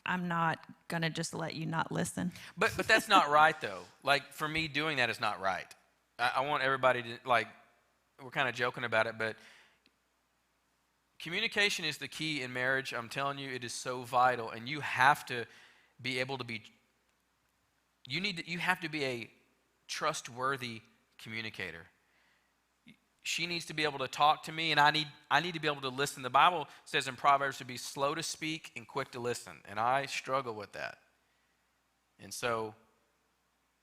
not gonna just let you not listen. But that's not right though. Like, for me, doing that is not right. I want everybody to, like, we're kind of joking about it, but communication is the key in marriage. I'm telling you, it is so vital, and you have to be able to be. You have to be a trustworthy communicator. She needs to be able to talk to me, and I need to be able to listen. The Bible says in Proverbs to be slow to speak and quick to listen, and I struggle with that. And so,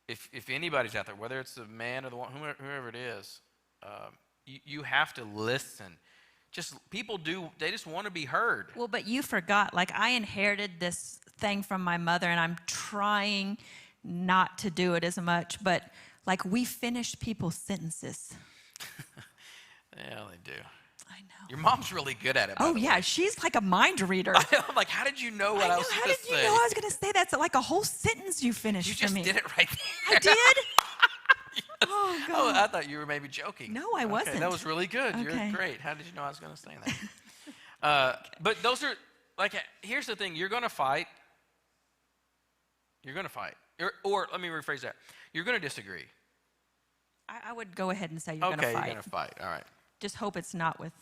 if anybody's out there, whether it's the man or the woman, whoever it is, you have to listen. People they just want to be heard. Well, but you forgot, like, I inherited this thing from my mother, and I'm trying not to do it as much, but like, we finish people's sentences. Yeah, they do. I know. Your mom's really good at it. Oh, yeah, she's like a mind reader. I'm like, how did you know what I was going to say? How did you know I was going to say that? So, like, a whole sentence you finished for me. You just did it right there. I did? Yes. Oh, God. Oh, I thought you were maybe joking. No, I wasn't. Okay, that was really good. Okay. You're great. How did you know I was going to say that? But those are, like, here's the thing. You're going to fight. You're going to fight. Or let me rephrase that. You're going to disagree. I would go ahead and say you're going to fight. Okay, you're going to fight. All right. Just hope it's not with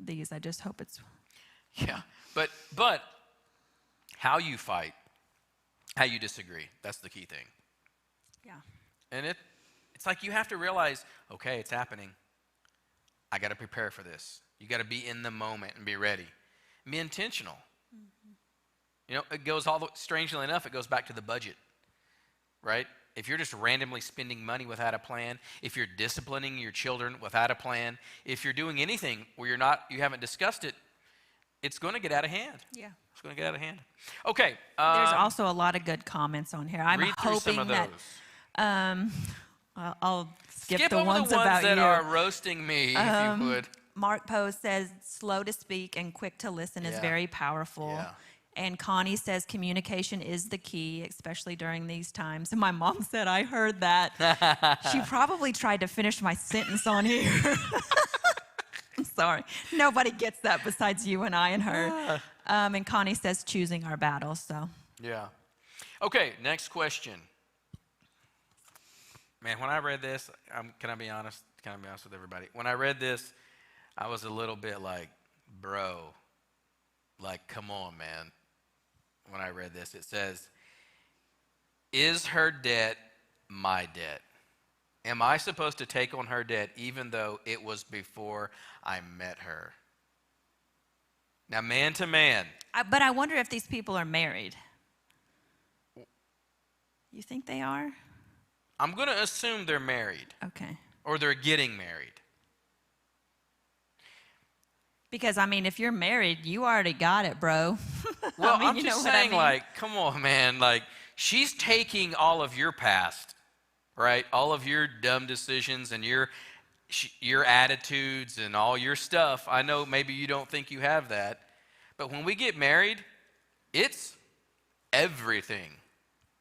these. I just hope it's. Yeah, but how you fight, how you disagree, that's the key thing. Yeah. And it's like you have to realize, okay, it's happening. I got to prepare for this. You got to be in the moment and be ready. And be intentional. Mm-hmm. It goes strangely enough, it goes back to the budget, right? If you're just randomly spending money without a plan, if you're disciplining your children without a plan, if you're doing anything where you haven't discussed it, it's going to get out of hand. Yeah. It's going to get out of hand. Okay. There's also a lot of good comments on here. I'm read through hoping some of that. I'll skip the over ones the ones about that you. are roasting me, if you would. Mark Poe says, slow to speak and quick to listen is very powerful. Yeah. And Connie says communication is the key, especially during these times. And my mom said, I heard that. She probably tried to finish my sentence on here. I'm sorry. Nobody gets that besides you and I and her. And Connie says choosing our battles. So. Yeah. Okay, next question. Man, when I read this, can I be honest? Can I be honest with everybody? When I read this, I was a little bit like, bro, like, come on, man. When I read this, it says, is her debt my debt? Am I supposed to take on her debt even though it was before I met her? Now, man to man. But I wonder if these people are married. You think they are? I'm going to assume they're married. Okay. Or they're getting married. Because, I mean, if you're married, you already got it, bro. Well, I mean, I'm you just know what I saying, mean? like, come on, man. Like, she's taking all of your past, right? All of your dumb decisions and your attitudes and all your stuff. I know maybe you don't think you have that. But when we get married, it's everything.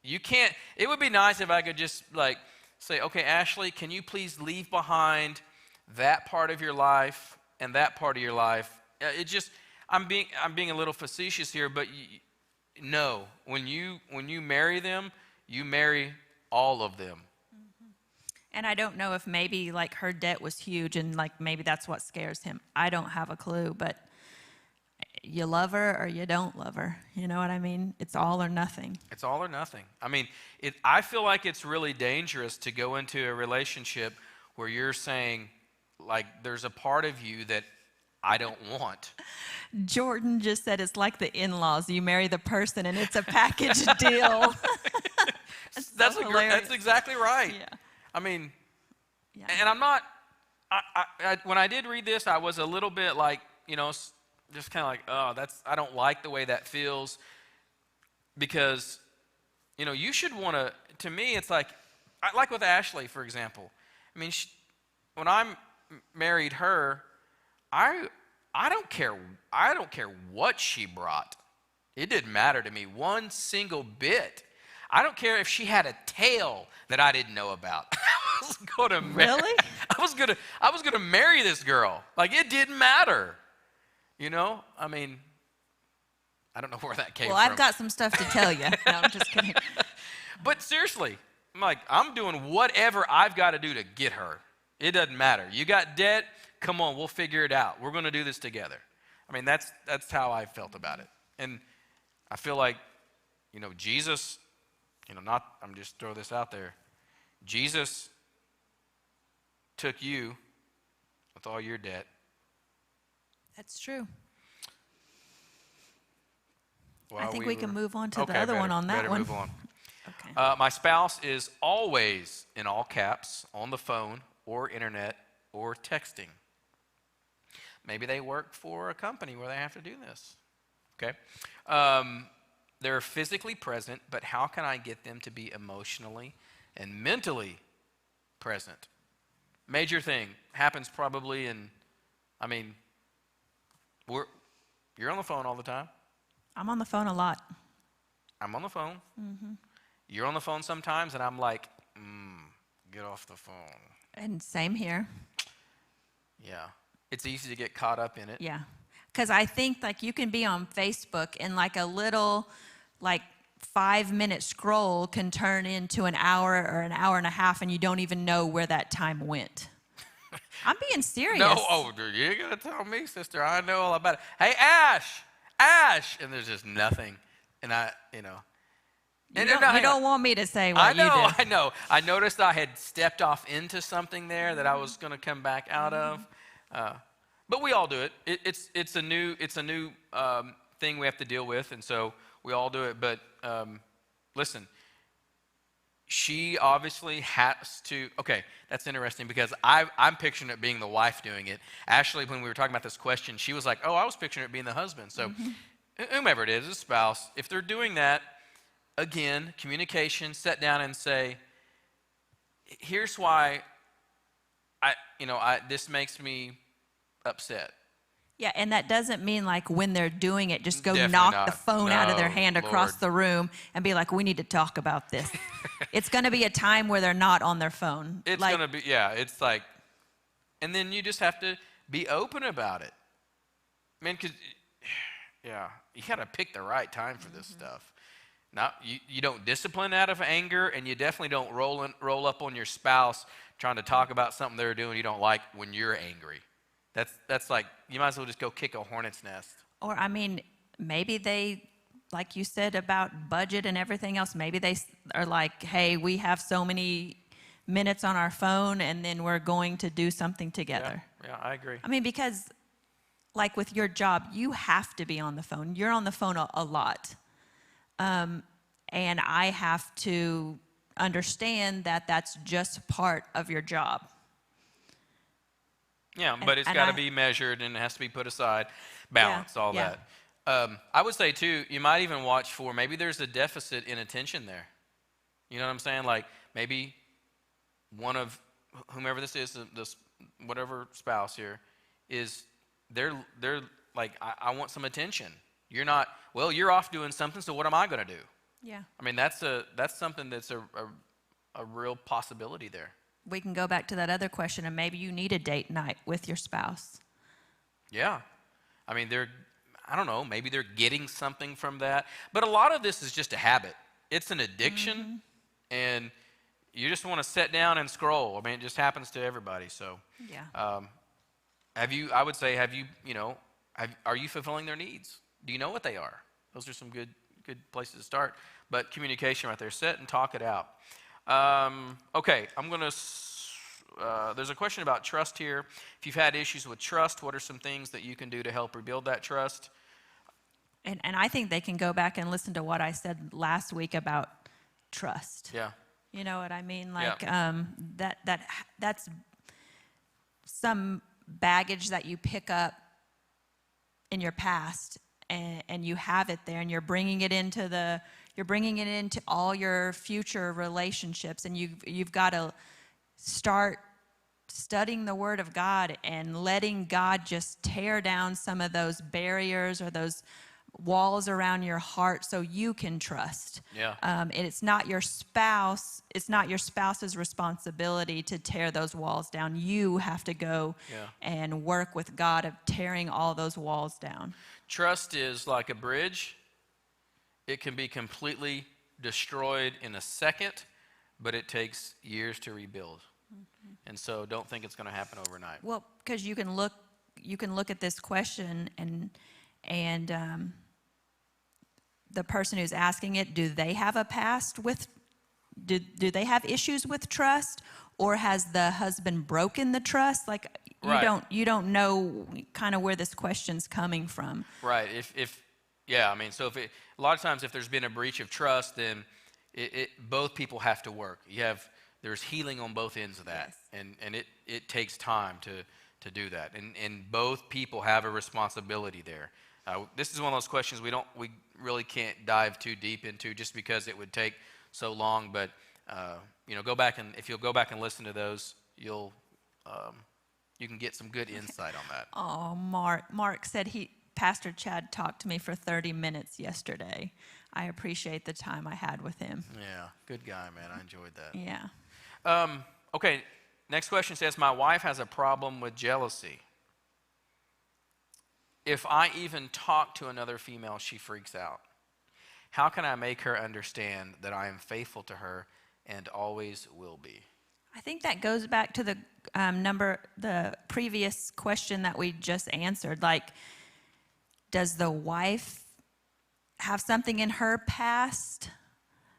You can't, it would be nice if I could just like say, okay, Ashley, can you please leave behind that part of your life and that part of your life? It just, I'm being a little facetious here, but no, when you marry them, you marry all of them. And I don't know if maybe like her debt was huge and like maybe that's what scares him. I don't have a clue, but you love her or you don't love her. You know what I mean? It's all or nothing. It's all or nothing. I mean, I feel like it's really dangerous to go into a relationship where you're saying, like, there's a part of you that I don't want. Jordan just said it's like the in-laws. You marry the person and it's a package deal. That's exactly right. Yeah. I mean, Yeah. and I'm not, when I did read this, I was a little bit like, you know, just kind of like, oh, I don't like the way that feels, because, you know, you should want to me, it's like with Ashley, for example. I mean, when I married her, I don't care what she brought. It didn't matter to me one single bit. I don't care if she had a tail that I didn't know about. I was going to Really? I was gonna marry this girl. Like, it didn't matter. You know, I mean, I don't know where that came from. Well, I've got some stuff to tell you. No, I'm just kidding. But seriously, I'm doing whatever I've got to do to get her. It doesn't matter. You got debt? Come on, we'll figure it out. We're going to do this together. I mean, that's how I felt about it. And I feel like, you know, Jesus, you know, I'm just throw this out there. Jesus took you with all your debt. That's true. While I think we can move on to okay, the other one on that better one. Move on. Okay. My spouse is always, in all caps, on the phone or internet or texting. Maybe they work for a company where they have to do this. Okay. They're physically present, but how can I get them to be emotionally and mentally present? Major thing. Happens probably in, I mean, you're on the phone all the time. I'm on the phone a lot. I'm on the phone. Mm-hmm. You're on the phone sometimes, and I'm like, get off the phone. And same here. Yeah. It's easy to get caught up in it. Yeah. Because I think like you can be on Facebook and like a little like 5-minute scroll can turn into an hour or an hour and a half and you don't even know where that time went. I'm being serious. No, you ain't gonna tell me, sister. I know all about it. Hey, Ash, and there's just nothing. And you don't want me to say what you do. I know. I noticed I had stepped off into something there that I was gonna come back out of. But we all do it. It's a new thing we have to deal with, and so we all do it. But listen. She obviously has to, okay, that's interesting because I'm picturing it being the wife doing it. Ashley, when we were talking about this question, she was like, oh, I was picturing it being the husband. So whomever it is, a spouse, if they're doing that, again, communication, sit down and say, here's why this makes me upset. Yeah, and that doesn't mean like when they're doing it, just go Definitely knock not. the phone out of their No, hand across Lord. the room and be like, we need to talk about this. It's going to be a time where they're not on their phone. It's like, going to be, yeah, it's like, and then you just have to be open about it. Man, because, yeah, you got to pick the right time for this stuff. Now, you don't discipline out of anger, and you definitely don't roll up on your spouse trying to talk about something they're doing you don't like when you're angry. That's like, you might as well just go kick a hornet's nest. Or, I mean, maybe they, like you said about budget and everything else, maybe they are like, hey, we have so many minutes on our phone, and then we're going to do something together. Yeah, I agree. I mean, because, like with your job, you have to be on the phone. You're on the phone a lot. And I have to understand that that's just part of your job. Yeah, but it's got to be measured and it has to be put aside, balanced, all that. I would say, too, you might even watch for maybe there's a deficit in attention there. You know what I'm saying? Like maybe one of whomever this is, this whatever spouse here, is they're like, I want some attention. You're not, well, you're off doing something, so what am I going to do? Yeah. I mean, that's something that's a real possibility there. We can go back to that other question, and maybe you need a date night with your spouse. Yeah. I mean, I don't know, maybe they're getting something from that. But a lot of this is just a habit. It's an addiction, and you just want to sit down and scroll. I mean, it just happens to everybody. So, yeah. Are you fulfilling their needs? Do you know what they are? Those are some good places to start. But communication right there. Sit and talk it out. Okay, there's a question about trust here. If you've had issues with trust, what are some things that you can do to help rebuild that trust? And I think they can go back and listen to what I said last week about trust. Yeah. You know what I mean? Like, that's some baggage that you pick up in your past, and you have it there, and you're bringing it into all your future relationships, and you've got to start studying the Word of God and letting God just tear down some of those barriers or those walls around your heart so you can trust. Yeah. And it's not your spouse's responsibility to tear those walls down. You have to go and work with God of tearing all those walls down. Trust is like a bridge. It can be completely destroyed in a second, but it takes years to rebuild. And so don't think it's going to happen overnight. Well, because you can look at this question and the person who's asking it, do they have a past with, do they have issues with trust, or has the husband broken the trust? Like you don't know kind of where this question's coming from. Right. So a lot of times if there's been a breach of trust, then both people have to work. There's healing on both ends of that, and it takes time to do that, and both people have a responsibility there. This is one of those questions we really can't dive too deep into just because it would take so long. But if you'll go back and listen to those, you can get some good insight on that. Oh, Mark said Pastor Chad talked to me for 30 minutes yesterday. I appreciate the time I had with him. Yeah, good guy, man. I enjoyed that. Yeah. Okay, next question says, my wife has a problem with jealousy. If I even talk to another female, she freaks out. How can I make her understand that I am faithful to her and always will be? I think that goes back to the previous question that we just answered. Like, does the wife have something in her past?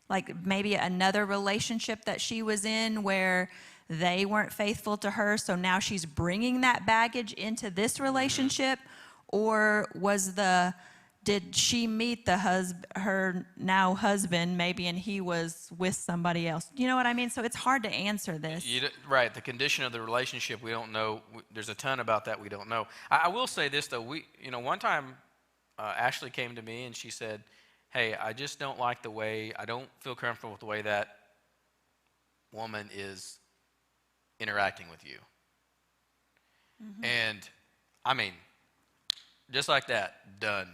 Like maybe another relationship that she was in where they weren't faithful to her, so now she's bringing that baggage into this relationship? Or did she meet her now husband maybe, and he was with somebody else? You know what I mean? So it's hard to answer this. Right. The condition of the relationship, we don't know. There's a ton about that we don't know. I will say this though. One time, Ashley came to me and she said, "Hey, I just don't like I don't feel comfortable with the way that woman is interacting with you." And I mean, just like that, done.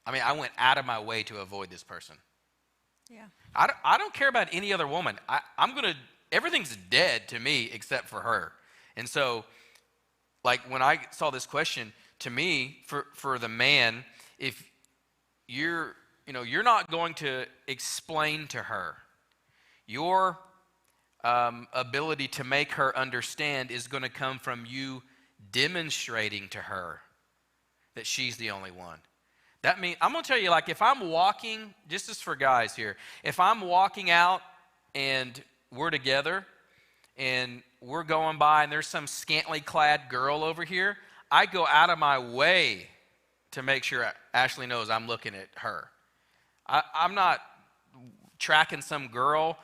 I mean, I went out of my way to avoid this person. Yeah. I don't care about any other woman. Everything's dead to me except for her. And so, like when I saw this question, to me, for the man, if you're not going to explain to her, your ability to make her understand is going to come from you demonstrating to her that she's the only one. That means, I'm going to tell you, like if I'm walking, just as for guys here, if I'm walking out and we're together and we're going by and there's some scantily clad girl over here, I go out of my way to make sure Ashley knows I'm looking at her. I'm not tracking some girl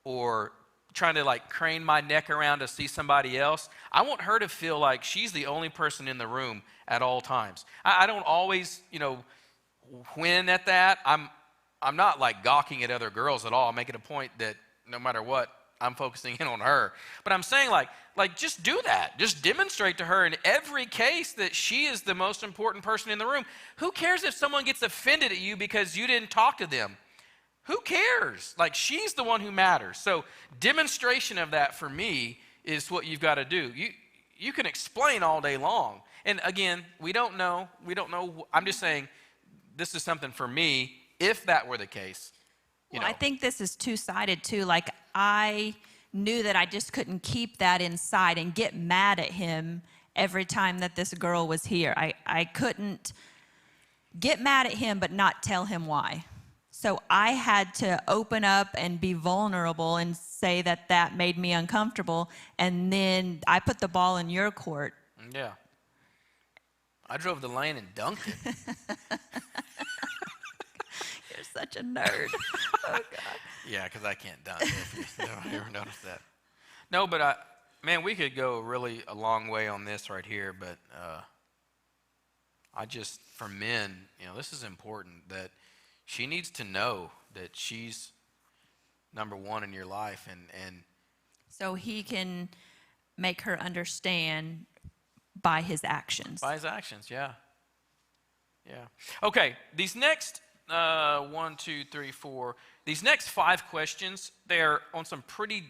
or trying to like crane my neck around to see somebody else, I want her to feel like she's the only person in the room at all times. I don't always, win at that. I'm not like gawking at other girls at all. I'm making a point that no matter what, I'm focusing in on her. But I'm saying like just do that. Just demonstrate to her in every case that she is the most important person in the room. Who cares if someone gets offended at you because you didn't talk to them? Who cares? Like, she's the one who matters. So demonstration of that for me is what you've got to do. You can explain all day long. And again, we don't know. I'm just saying this is something for me, if that were the case. I think this is two-sided too. Like, I knew that I just couldn't keep that inside and get mad at him every time that this girl was here. I couldn't get mad at him but not tell him why. So I had to open up and be vulnerable and say that made me uncomfortable. And then I put the ball in your court. Yeah. I drove the lane and dunked it. You're such a nerd. Oh, God. Yeah, because I can't dunk. If you ever noticed that. No, but we could go really a long way on this right here. But for men, this is important that she needs to know that she's number one in your life, and so he can make her understand by his actions. By his actions, yeah. Okay, these next 1, 2, 3, 4. These next 5 questions, they're on some pretty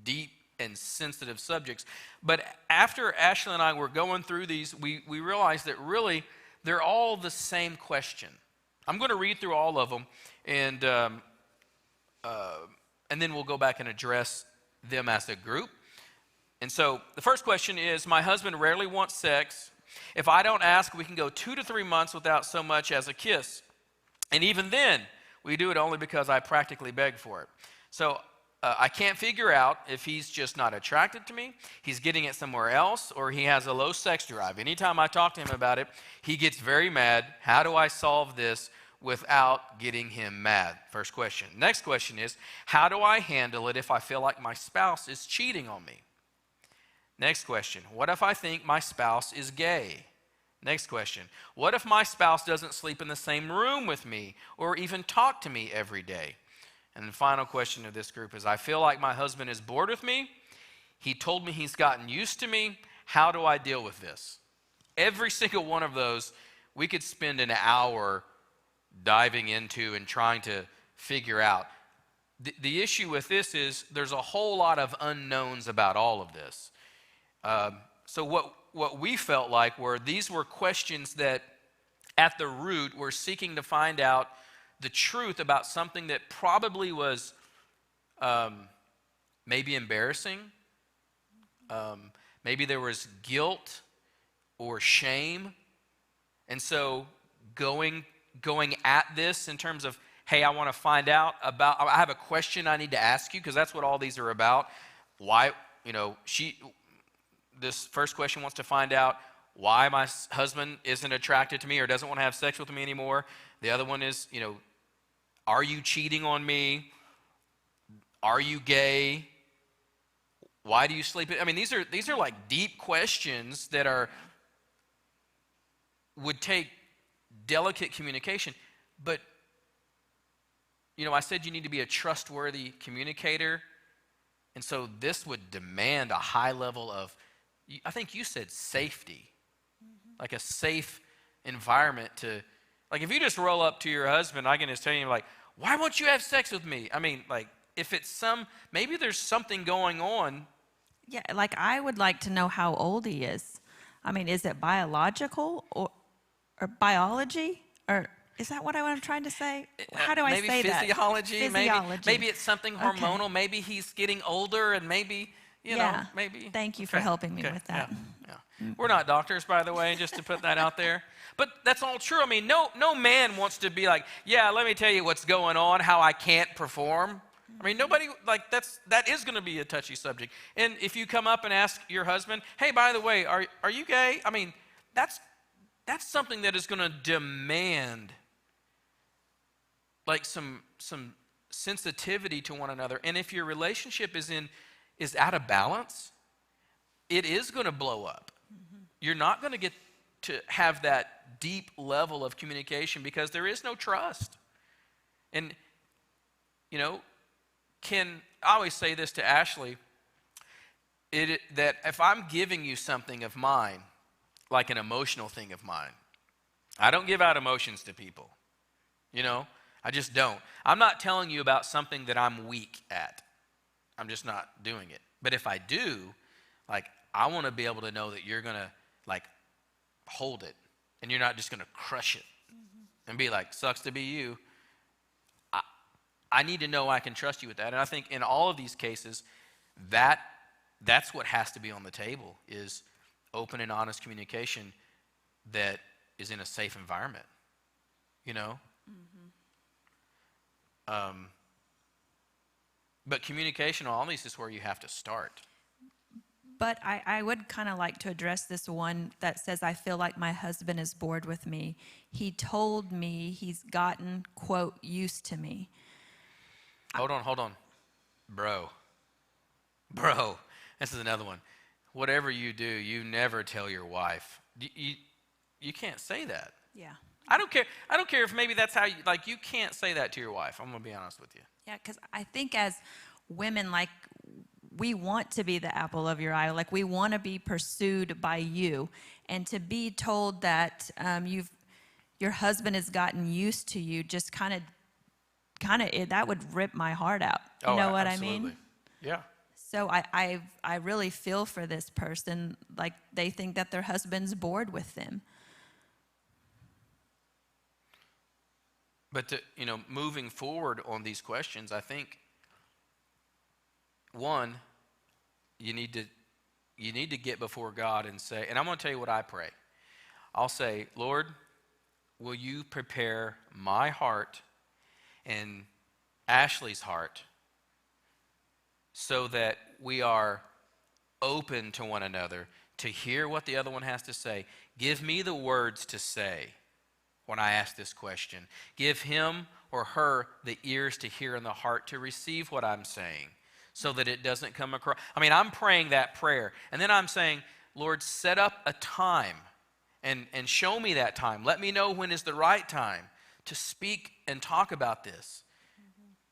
deep and sensitive subjects. But after Ashley and I were going through these, we realized that really they're all the same question. I'm going to read through all of them, and then we'll go back and address them as a group. And so the first question is, my husband rarely wants sex. If I don't ask, we can go 2 to 3 months without so much as a kiss. And even then, we do it only because I practically beg for it. So I can't figure out if he's just not attracted to me, he's getting it somewhere else, or he has a low sex drive. Anytime I talk to him about it, he gets very mad. How do I solve this without getting him mad? First question. Next question is, how do I handle it if I feel like my spouse is cheating on me? Next question. What if I think my spouse is gay? Next question. What if my spouse doesn't sleep in the same room with me or even talk to me every day? And the final question of this group is, I feel like my husband is bored with me. He told me he's gotten used to me. How do I deal with this? Every single one of those, we could spend an hour diving into and trying to figure out. The issue with this is there's a whole lot of unknowns about all of this. So what we felt like these were questions that at the root were seeking to find out the truth about something that probably was maybe embarrassing. Maybe there was guilt or shame. And so going at this in terms of, hey, I want to find out about, I have a question I need to ask you, because that's what all these are about. Why, this first question wants to find out why my husband isn't attracted to me or doesn't want to have sex with me anymore. The other one is, are you cheating on me? Are you gay? Why do you sleep? I mean, these are like deep questions that would take delicate communication. But, I said you need to be a trustworthy communicator. And so this would demand a high level of, I think you said safety, like a safe environment to, like if you just roll up to your husband, I can just tell you like, why won't you have sex with me? I mean, like if it's maybe there's something going on. Yeah, like I would like to know how old he is. I mean, is it biological or biology? Or is that what I'm trying to say? How do I say that? Physiology. Maybe it's something hormonal. Okay. Maybe he's getting older and maybe, maybe. Thank you for helping me with that. Yeah. We're not doctors, by the way, just to put that out there. But that's all true. I mean, no man wants to be like, yeah, let me tell you what's going on, how I can't perform. I mean, nobody, that is going to be a touchy subject. And if you come up and ask your husband, hey, by the way, are you gay? I mean, that's something that is going to demand like some sensitivity to one another. And if your relationship is out of balance, it is going to blow up. You're not going to get to have that deep level of communication because there is no trust. And, you know, I always say this to Ashley, that if I'm giving you something of mine, like an emotional thing of mine, I don't give out emotions to people. You know, I just don't. I'm not telling you about something that I'm weak at. I'm just not doing it. But if I do, like, I want to be able to know that you're going to, like, hold it. And you're not just going to crush it and be like, sucks to be you. I need to know I can trust you with that. And I think in all of these cases, that's what has to be on the table, is open and honest communication that is in a safe environment, you know? But communication on all these is where you have to start. But I would kind of like to address this one that says, I feel like my husband is bored with me. He told me he's gotten, quote, used to me. Hold on. Bro, this is another one. Whatever you do, you never tell your wife. You can't say that. Yeah. I don't care if maybe that's how you can't say that to your wife. I'm going to be honest with you. Yeah, because I think as women, like, we want to be the apple of your eye. Like, we want to be pursued by you. And to be told that your husband has gotten used to you, just kind of that would rip my heart out. You know what absolutely. I mean? Yeah. So I really feel for this person. Like, they think that their husband's bored with them. But moving forward on these questions, I think, one, you need to get before God and say, and I'm going to tell you what I pray. I'll say, Lord, will you prepare my heart and Ashley's heart so that we are open to one another to hear what the other one has to say. Give me the words to say when I ask this question. Give him or her the ears to hear and the heart to receive what I'm saying, so that it doesn't come across. I mean, I'm praying that prayer, and then I'm saying, Lord, set up a time and show me that time. Let me know when is the right time to speak and talk about this.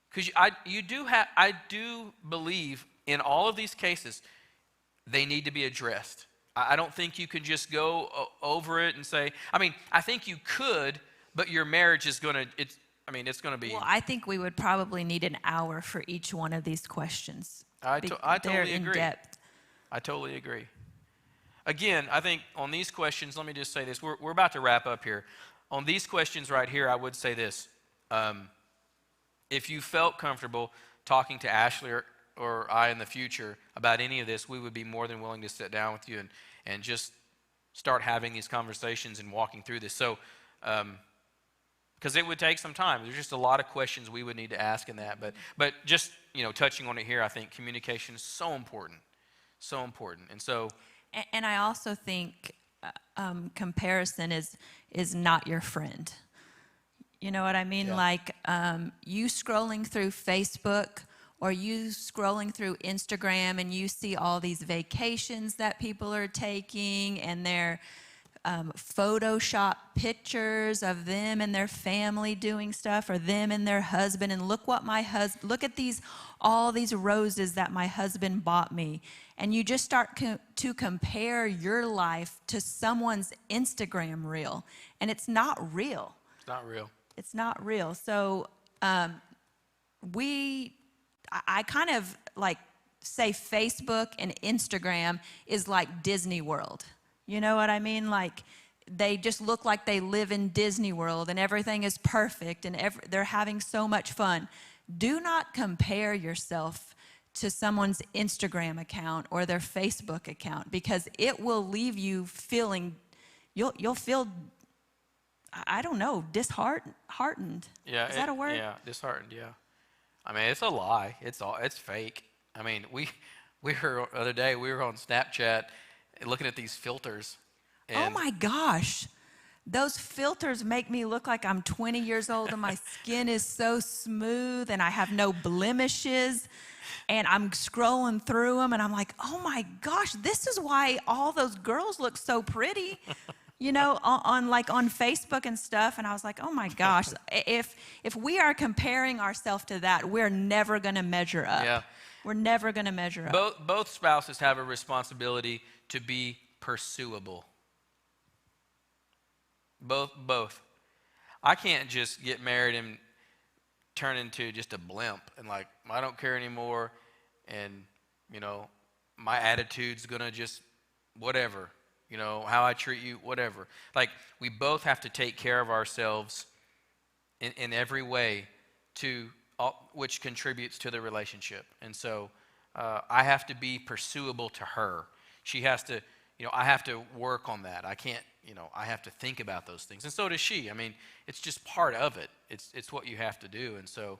Because I do believe in all of these cases, they need to be addressed. I don't think you can just go over it and say, I mean, I think you could, but your marriage is going to, it's going to be. Well, I think we would probably need an hour for each one of these questions. I totally agree. In depth. I totally agree. Again, I think on these questions, let me just say this. We're about to wrap up here. On these questions right here, I would say this. If you felt comfortable talking to Ashley or I in the future about any of this, we would be more than willing to sit down with you and just start having these conversations and walking through this. So, because it would take some time. There's just a lot of questions we would need to ask in that. But just, touching on it here, I think communication is so important. So important. And so. And I also think comparison is not your friend. You know what I mean? Yeah. Like you scrolling through Facebook or you scrolling through Instagram and you see all these vacations that people are taking and their Photoshop pictures of them and their family doing stuff, or them and their husband, and look at all these roses that my husband bought me. And you just start to compare your life to someone's Instagram reel, and it's not real. It's not real. It's not real. So I kind of like say Facebook and Instagram is like Disney World. You know what I mean? Like they just look like they live in Disney World and everything is perfect and they're having so much fun. Do not compare yourself to someone's Instagram account or their Facebook account, because it will leave you feeling, you'll feel, I don't know, disheartened. Yeah, is that a word? Yeah, disheartened. Yeah, I mean, it's a lie. It's fake. I mean, we were the other day we were on Snapchat looking at these filters. And oh my gosh, those filters make me look like I'm 20 years old and my skin is so smooth and I have no blemishes. And I'm scrolling through them and I'm like, oh my gosh, this is why all those girls look so pretty, you know, on Facebook and stuff. And I was like, oh my gosh, if we are comparing ourselves to that, we're never going to measure up. Yeah. We're never going to measure up. Both spouses have a responsibility to be pursuable. Both. I can't just get married and turn into just a blimp and like, I don't care anymore, and, you know, my attitude's gonna just whatever, you know, how I treat you, whatever. Like, we both have to take care of ourselves in every way which contributes to the relationship. And so I have to be pursuable to her. She has to, you know, I have to work on that. I can't, you know, I have to think about those things. And so does she. I mean, it's just part of it. It's what you have to do. And so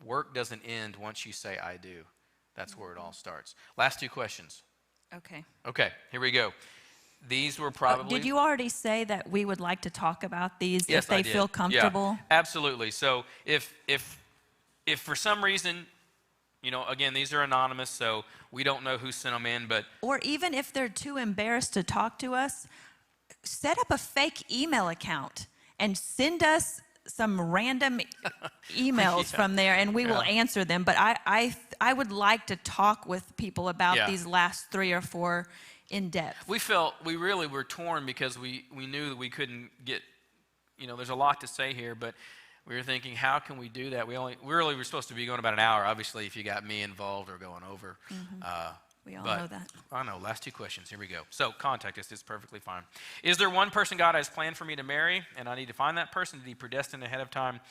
work doesn't end once you say, I do. That's where it all starts. Last two questions. Okay, here we go. These were probably... Did you already say that we would like to talk about these Yes, if they feel comfortable? Yeah, absolutely. So if for some reason, you know, again, these are anonymous, so we don't know who sent them in, but... Or even if they're too embarrassed to talk to us, set up a fake email account and send us some random emails from there, and we will answer them. But I would like to talk with people about these last 3 or 4 in depth. We really were torn because we knew that we couldn't get, you know, there's a lot to say here, but we were thinking, how can we do that? We really were supposed to be going about an hour, obviously, if you got me involved or going over. We all know that. I know. Last 2 questions. Here we go. So contact us. It's perfectly fine. Is there one person God has planned for me to marry, and I need to find that person? Did he predestine ahead of time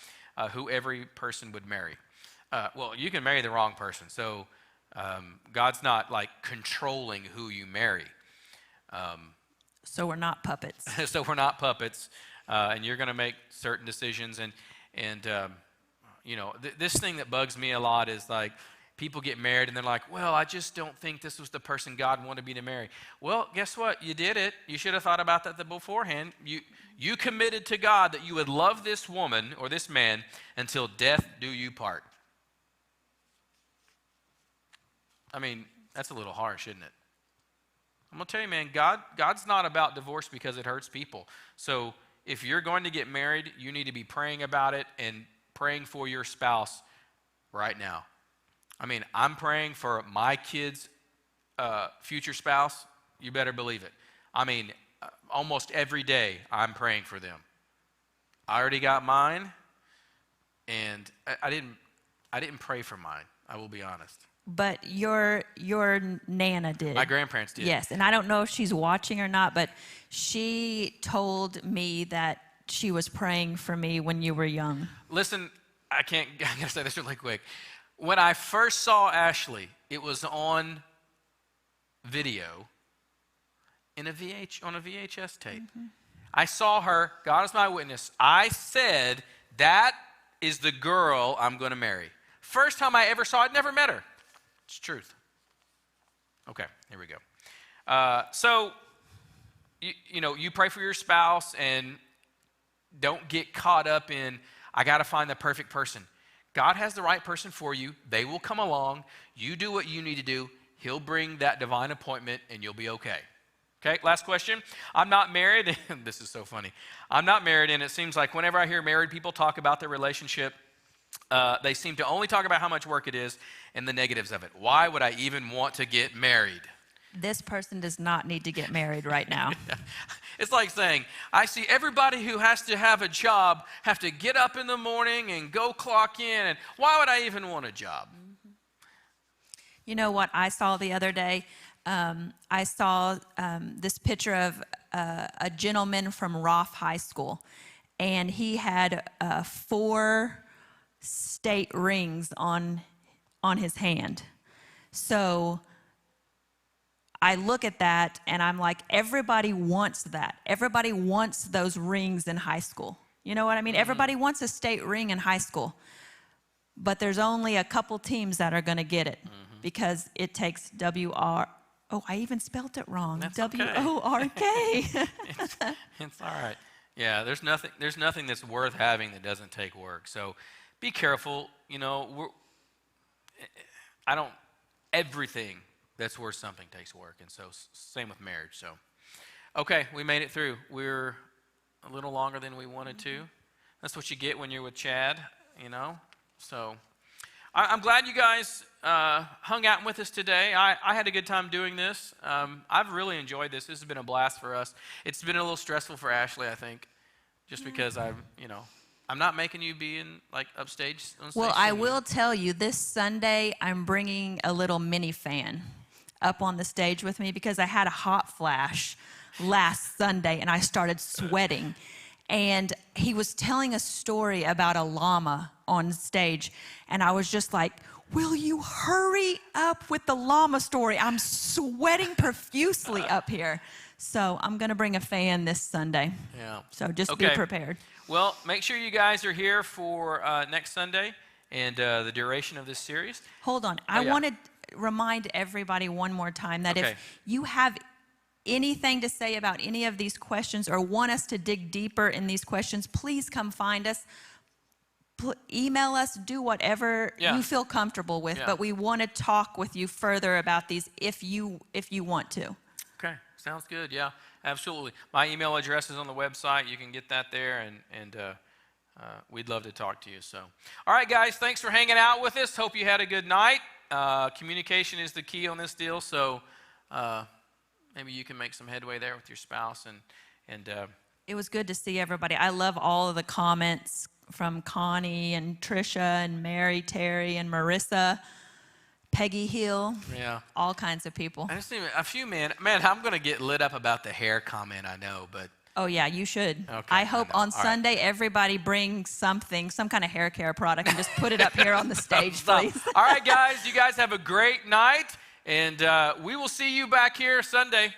who every person would marry? Well, you can marry the wrong person. So God's not like controlling who you marry. So we're not puppets. So we're not puppets, and you're going to make certain decisions. And you know, this thing that bugs me a lot is like, people get married and they're like, well, I just don't think this was the person God wanted me to marry. Well, guess what? You did it. You should have thought about that beforehand. You committed to God that you would love this woman or this man until death do you part. I mean, that's a little harsh, isn't it? I'm going to tell you, man, God's not about divorce because it hurts people. So if you're going to get married, you need to be praying about it and praying for your spouse right now. I mean, I'm praying for my kid's future spouse. You better believe it. I mean, almost every day I'm praying for them. I already got mine, and I didn't pray for mine. I will be honest. But your Nana did. My grandparents did. Yes, and I don't know if she's watching or not, but she told me that she was praying for me when you were young. Listen, I gotta say this really quick. When I first saw Ashley, it was on video on a VHS tape. I saw her, God is my witness. I said, that is the girl I'm going to marry. First time I ever saw it, never met her. It's truth. Okay, here we go. So, you know, you pray for your spouse and don't get caught up in, I got to find the perfect person. God has the right person for you. They will come along. You do what you need to do. He'll bring that divine appointment and you'll be okay. Okay, last question. I'm not married. This is so funny. I'm not married, and it seems like whenever I hear married people talk about their relationship, they seem to only talk about how much work it is and the negatives of it. Why would I even want to get married? This person does not need to get married right now. It's like saying, I see everybody who has to have a job have to get up in the morning and go clock in, and why would I even want a job? You know what I saw the other day? I saw this picture of a gentleman from Roth High School, and he had 4 state rings on his hand. So I look at that and I'm like, everybody wants that. Everybody wants those rings in high school. You know what I mean? Everybody wants a state ring in high school. But there's only a couple teams that are going to get it because it takes Oh, I even spelt it wrong. That's okay. W-O-R-K. It's all right. Yeah, there's nothing that's worth having that doesn't take work. So be careful. You know, everything that's worth something takes work. And so same with marriage. So, okay, we made it through. We're a little longer than we wanted to. That's what you get when you're with Chad, you know. So I'm glad you guys hung out with us today. I had a good time doing this. I've really enjoyed this. This has been a blast for us. It's been a little stressful for Ashley, I think, just because I'm not making you be in like upstage. Well, I will tell you, this Sunday I'm bringing a little mini fan up on the stage with me because I had a hot flash last Sunday and I started sweating. And he was telling a story about a llama on stage. And I was just like, will you hurry up with the llama story? I'm sweating profusely up here. So I'm going to bring a fan this Sunday. Yeah. So just be prepared. Well, make sure you guys are here for next Sunday and the duration of this series. Hold on. I want to remind everybody one more time that if you have anything to say about any of these questions or want us to dig deeper in these questions, please come find us. Email us, do whatever you feel comfortable with, but we want to talk with you further about these if you want to. Okay, sounds good. Yeah, absolutely. My email address is on the website. You can get that there, and we'd love to talk to you. So, all right, guys, thanks for hanging out with us. Hope you had a good night. Communication is the key on this deal, so maybe you can make some headway there with your spouse. And it was good to see everybody. I love all of the comments from Connie and Trisha and Mary, Terry and Marissa, Peggy Hill, all kinds of people. I just think a few man, I'm going to get lit up about the hair comment, I know, but. Oh yeah, you should. Okay, I hope on Sunday everybody brings something, some kind of hair care product, and just put it up here on the stage, please. All right, guys, you guys have a great night, and we will see you back here Sunday.